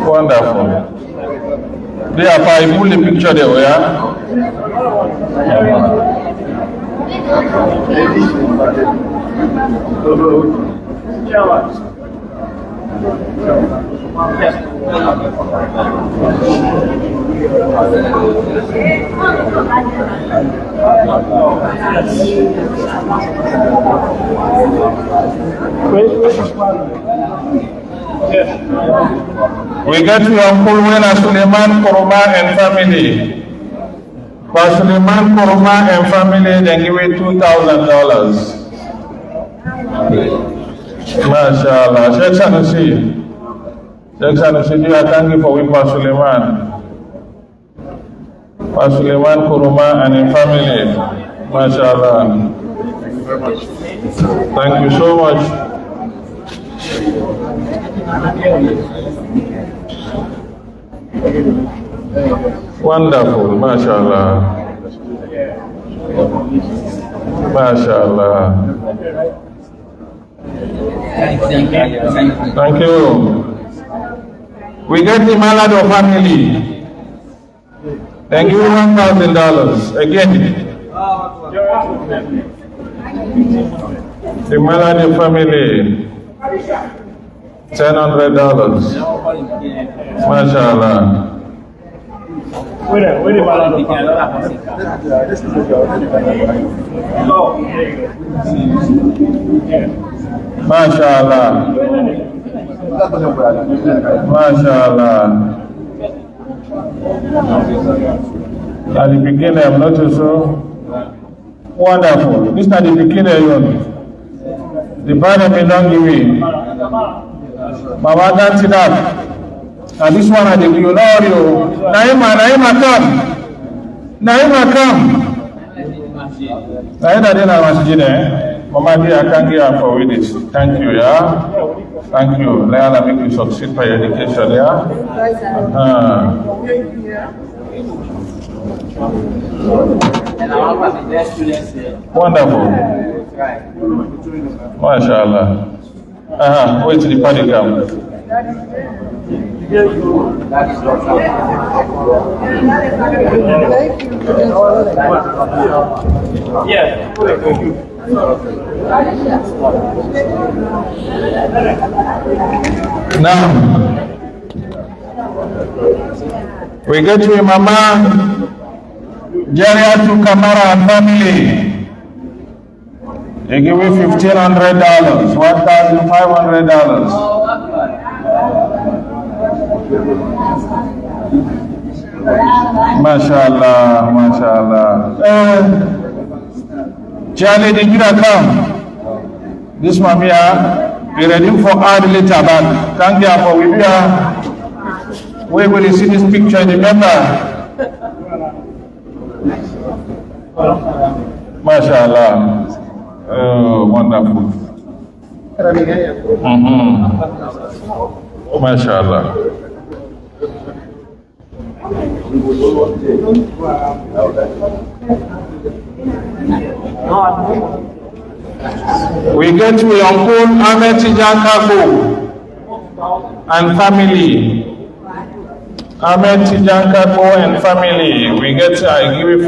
Wonderful. They are five full picture there, yeah? We get to Uncle Wena Suleiman Koroma and family. For Suleiman Koroma and family, they give it $2,000. MashaAllah. Sheikh Sanusi. Sheikh Sanusi, thank you for Wipa Suleiman. For Suleiman Koroma and in family. MashaAllah. Thank you so much. Wonderful, MashaAllah. MashaAllah. Thank you. We get the Malado family. Thank you, $1,000. Again. The Malado family. $1,000. MashaAllah. MashaAllah. MashaAllah. At the beginning, I'm not so wonderful. This is at the beginning. The father may not give me. Mama, that's enough. And this one, I think you know you. Naima, come. Naima, come. Naima, then I was dinner. Mama, dear, I can't get up for this. Thank you, yeah. Thank you. Let Allah make you succeed for your education, yeah. Wonderful. MashaAllah. Wait till the party comes. Yeah. Now, we get to Mama Jariatu Kamara and family. They give me $1,500, $1,500. MashaAllah, MashaAllah. Charlie, did you come? This Mamia, Be ready for add later, but thank you for with you. We will see this picture, remember? MashaAllah. Oh, wonderful. MashaAllah. We get to Uncle Ahmed Tijan Kako and family. Ahmed Tijan Kako and family. We get to, I give you $500.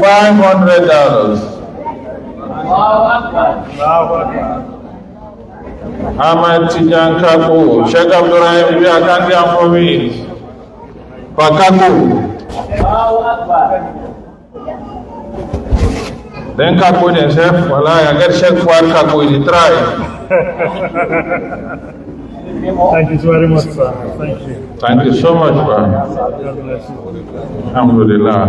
Ahmed Tijan Kako. Sheikh Abdurrahim, we are thanking for me. Kako. Then Kako themselves, well, I get Sheikh Fuad Kako in the try. Thank you very much, sir. Thank you. Thank you so much, bro. God bless you. Alhamdulillah.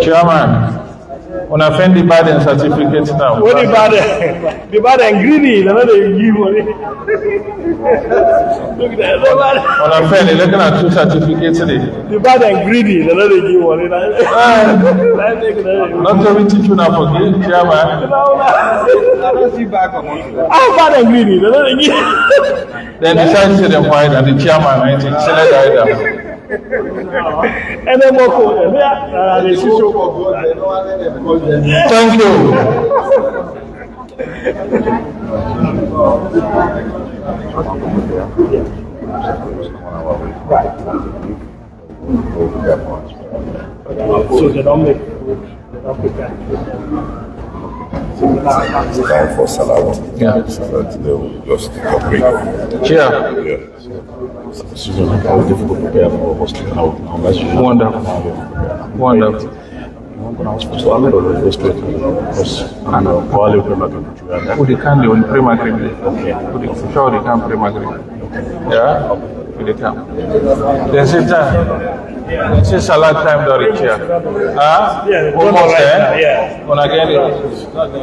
Chairman, on a friendly burden certificate now. What about the bad and greedy? The other you money. Look at that. On a friendly, looking at 2 certificates today. The bad and greedy. The other you money. Not every teacher now forget, Chairman. I don't see back on it. I'm bad and greedy. The other you. Then decide to them white and the chairman, I think, Senate either. And then more cool. Thank you. So they don't make that. Time for Salawat. Yeah. So that they will just take a break. Cheer. Yeah. So how difficult to prepare for hospital? How much you Wonderful. Wonderful. So I'm not already frustrated because I'm probably premature. Who they can do on prematurely? Okay. Who they sure they can prematurely? Yeah. Who they can? Then sit down. This is salat time, Dori Chair. Yeah, Almost there. yeah. When I get it.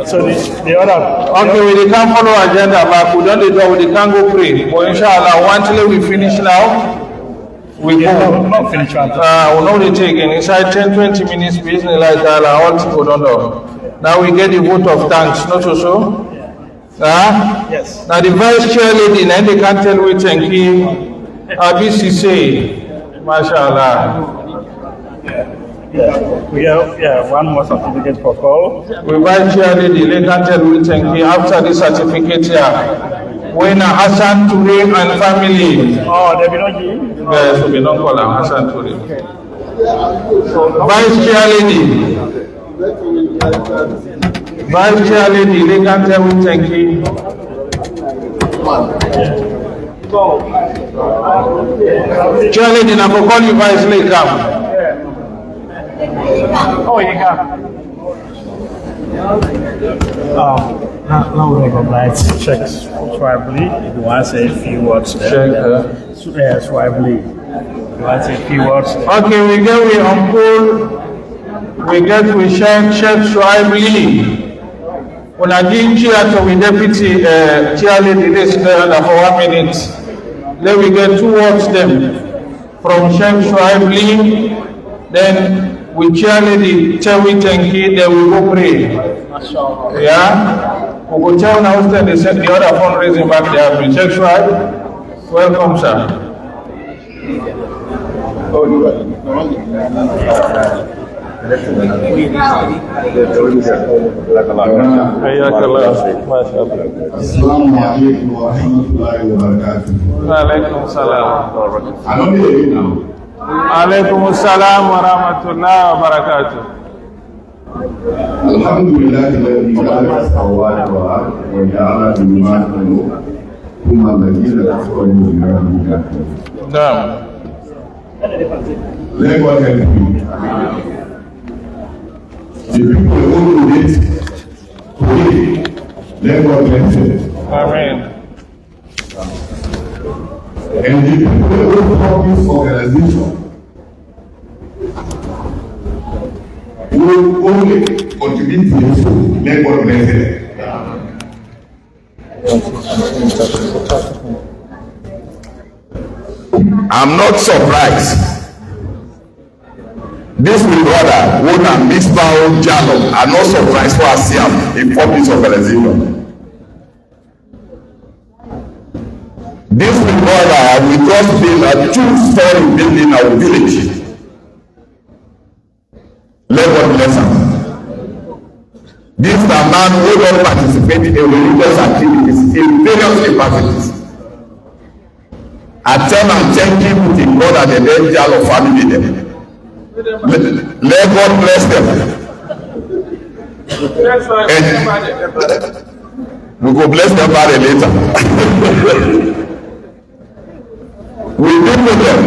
So the other. Okay, we can follow agenda, but we don't do we can go pray. But inshallah, until we finish now, we go. Not finish one. We know they take in inside 10-20 minutes, business like that, all people don't know. Now we get the vote of thanks, not so? Yes. Now the vice chair lady, then they can't tell we thank you. ABCC, mashallah. We have one more certificate for call. We vice chair lady, they can't tell we thank you. After the certificate here, when Hassan Toure and family. Oh, they will not give? Yes, we don't call him Hassan Toure. Vice chair lady. Vice chair lady, they can't tell we thank you. Chair lady, now go call you vice lady come. Oh, you can. Now we recognize checks Swahili. You want to say a few words there? Check. Swahili. You want to say a few words there? Okay, we get with Uncle, we get with Sheikh Swahili. When I give chair to the deputy chair lady this for 1 minute, then we get 2 words them from Sheikh Swahili, then we chair lady tell we thank you, then we go pray. Yeah? We go tell now the other fundraising back there. Sheikh Swahili, welcome, sir. Assalamu alaikum wa rahmatullahi wa barakatuh. Alaikum salam. I don't hear you now. Alaikum salam wa rahmatullahi wa barakatuh. Alhamdulillah, الذي خلق السماوات والأرض وجعل الظلمات والنور ثم الذين كفروا بربهم يعدلون. Naam. Let God help you. people who do this today, let God bless them. Amen. And the people who form this organization will only contribute to this, let God bless them. I'm not surprised. This my brother, who na Misbah Jallow, are not surprised for Asiam in form this organization. This my brother, we just build a 2-story building in our village. Let God bless him. This is a man who don't participate in religious activities in various capacities. I tell and thank him with the brother and the Jallow family there. Let God bless them. And we go bless them body later. We live with them.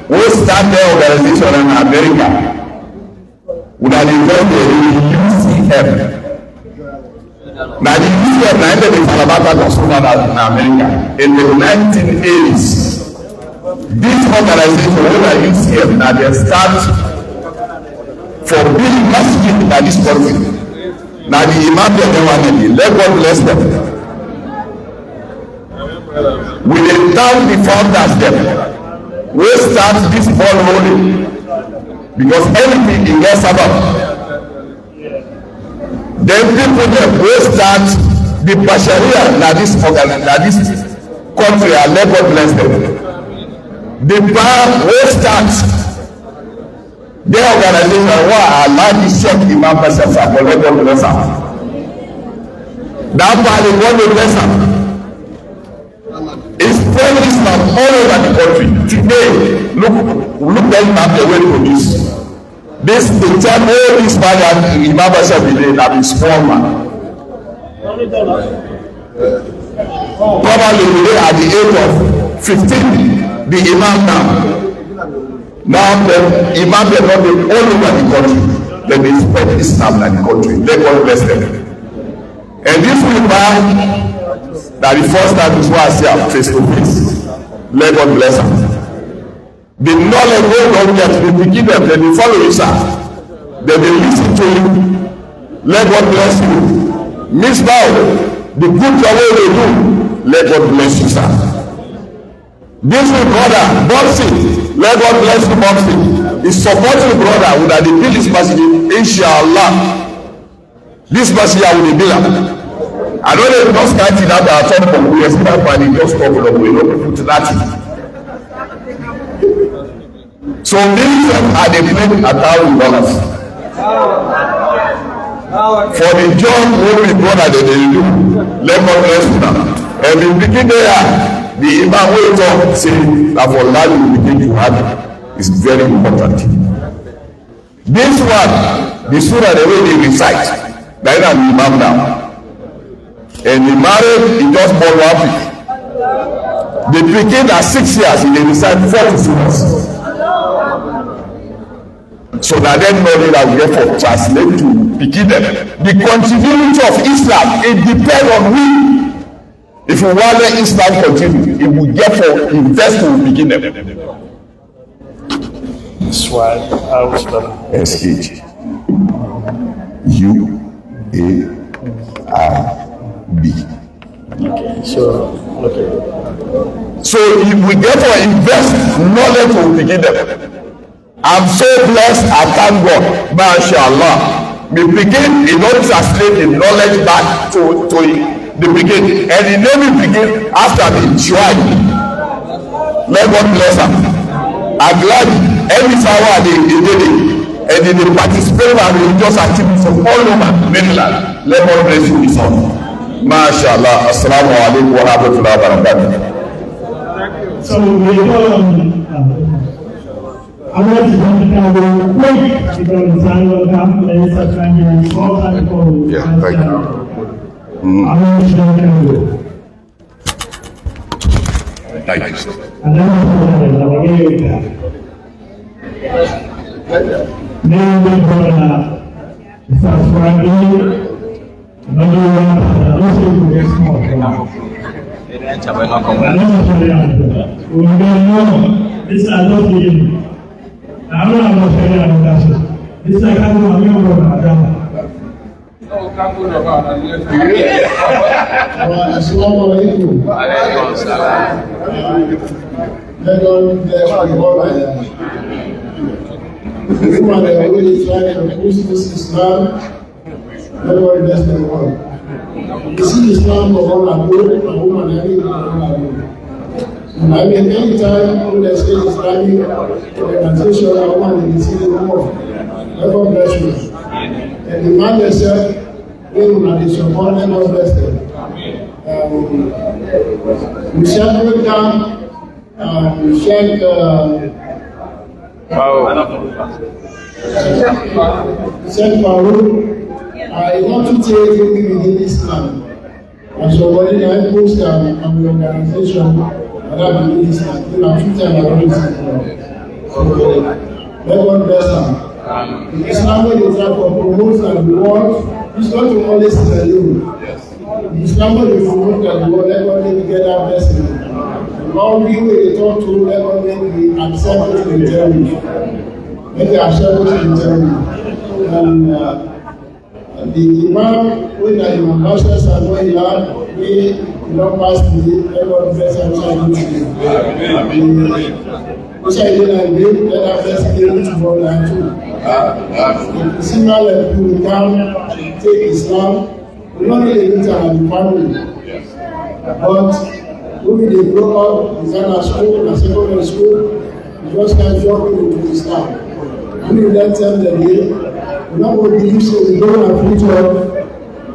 We start their organization in America. We are the UCF. Now the UCF ended in Alabama in America in the 1980s. This organization, the UCF, now they start for building masjid in this country. Now the Imam let God bless them. We dey thank the founders them. We start this ball rolling because everything in their sabbath. Then people them we start the Basharia na this country and let God bless them. The bar we start their organization wa allow Sheikh Imam Bashir for let God bless am. That part is God will bless am. It's spread Islam all over the country. Today, look at Imam the way to produce. This the time all this man and Imam Bashir be there na be small man. Probably at the age of 15, the Imam now the Imam they not be all over the country. Then they spread Islam in the country. Let God bless them. And this will buy that the first time is why I say I'm face to face. Let God bless them. The knowledge we don't get, they begin them, then they follow you, sir. Then they listen to you. Let God bless you. Misbah, the good job they do, let God bless you, sir. This is brother, Boxing, let God bless you, Boxing. He's supporting brother with that they build this masjid, inshallah. This masjid will be built. I don't know if those guys in that are top of we expect by the just couple of we don't put that. So these are the paying $1,000 for the job we brother that they do. Let God bless them. And we begin there. The Imam will talk say that for life we begin to have is very important. This one, the surah the way they recite, that is the Imam now. And he married, he just born one pikin. The pikin at 6 years, he dey recite 40 surahs. So that then know that we have to translate to pikin them. The continuity of Islam, it depends on we. If we want let Islam continue, it will get for invest to begin them. Swag, I was better. SH UARB. Okay, so okay. So if we get to invest knowledge to begin them. I'm so blessed, I thank God, mashallah. We begin, you don't translate the knowledge back to the beginning, and the name will begin after the tribe. Let God bless them. I'm glad every hour they did it, and they participate in religious activities of all over Maryland. Let God bless you, this one. MashaAllah. Assalamu alaikum wa rahmatullahi wa barakatuh. So we I want to come quick because time will come. There is a time for thank you. I want to come Thank you. and then Friday, number one, also the next month. This is not beginning. I'm not saying that. This is a kind of member of Adama. Assalamu alaikum. Let God bless you all. The woman that always trying to push this Islam, let God bless them all. You see Islam for one and good, a woman every I mean, anytime when they say Islamic organization, a woman in the city more. Let God bless you. And the man themselves, when you are the support, let God bless them. We shall break down, check Saint Farouk. I want to take you within Islam. And so when I post on the organization, that within Islam, you know, 2 times I already said, so let God bless them. The Islamic is that for promotion and reward, it's not to always tell you. The Islamic is promote and reward, let God make together blessing. All people they talk to, let God make we accept what they tell you. Let they accept what they tell you. And the Imam, when the Imam Masters and when he had, we don't pass the let God bless and try to do it. Which I did and did, let us bless the which one and two. Similar people will come, take Islam, we not really need to have the family. But when they grow up, in Ghana school, in secondary school, you just can't jump into Islam. When you let them the day, you not going to believe so we don't have future,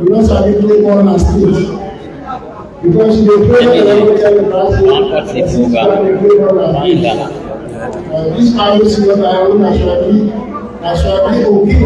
you not have to play ball and stage. Because they play the language and the practice, this family is not our own naturally okay.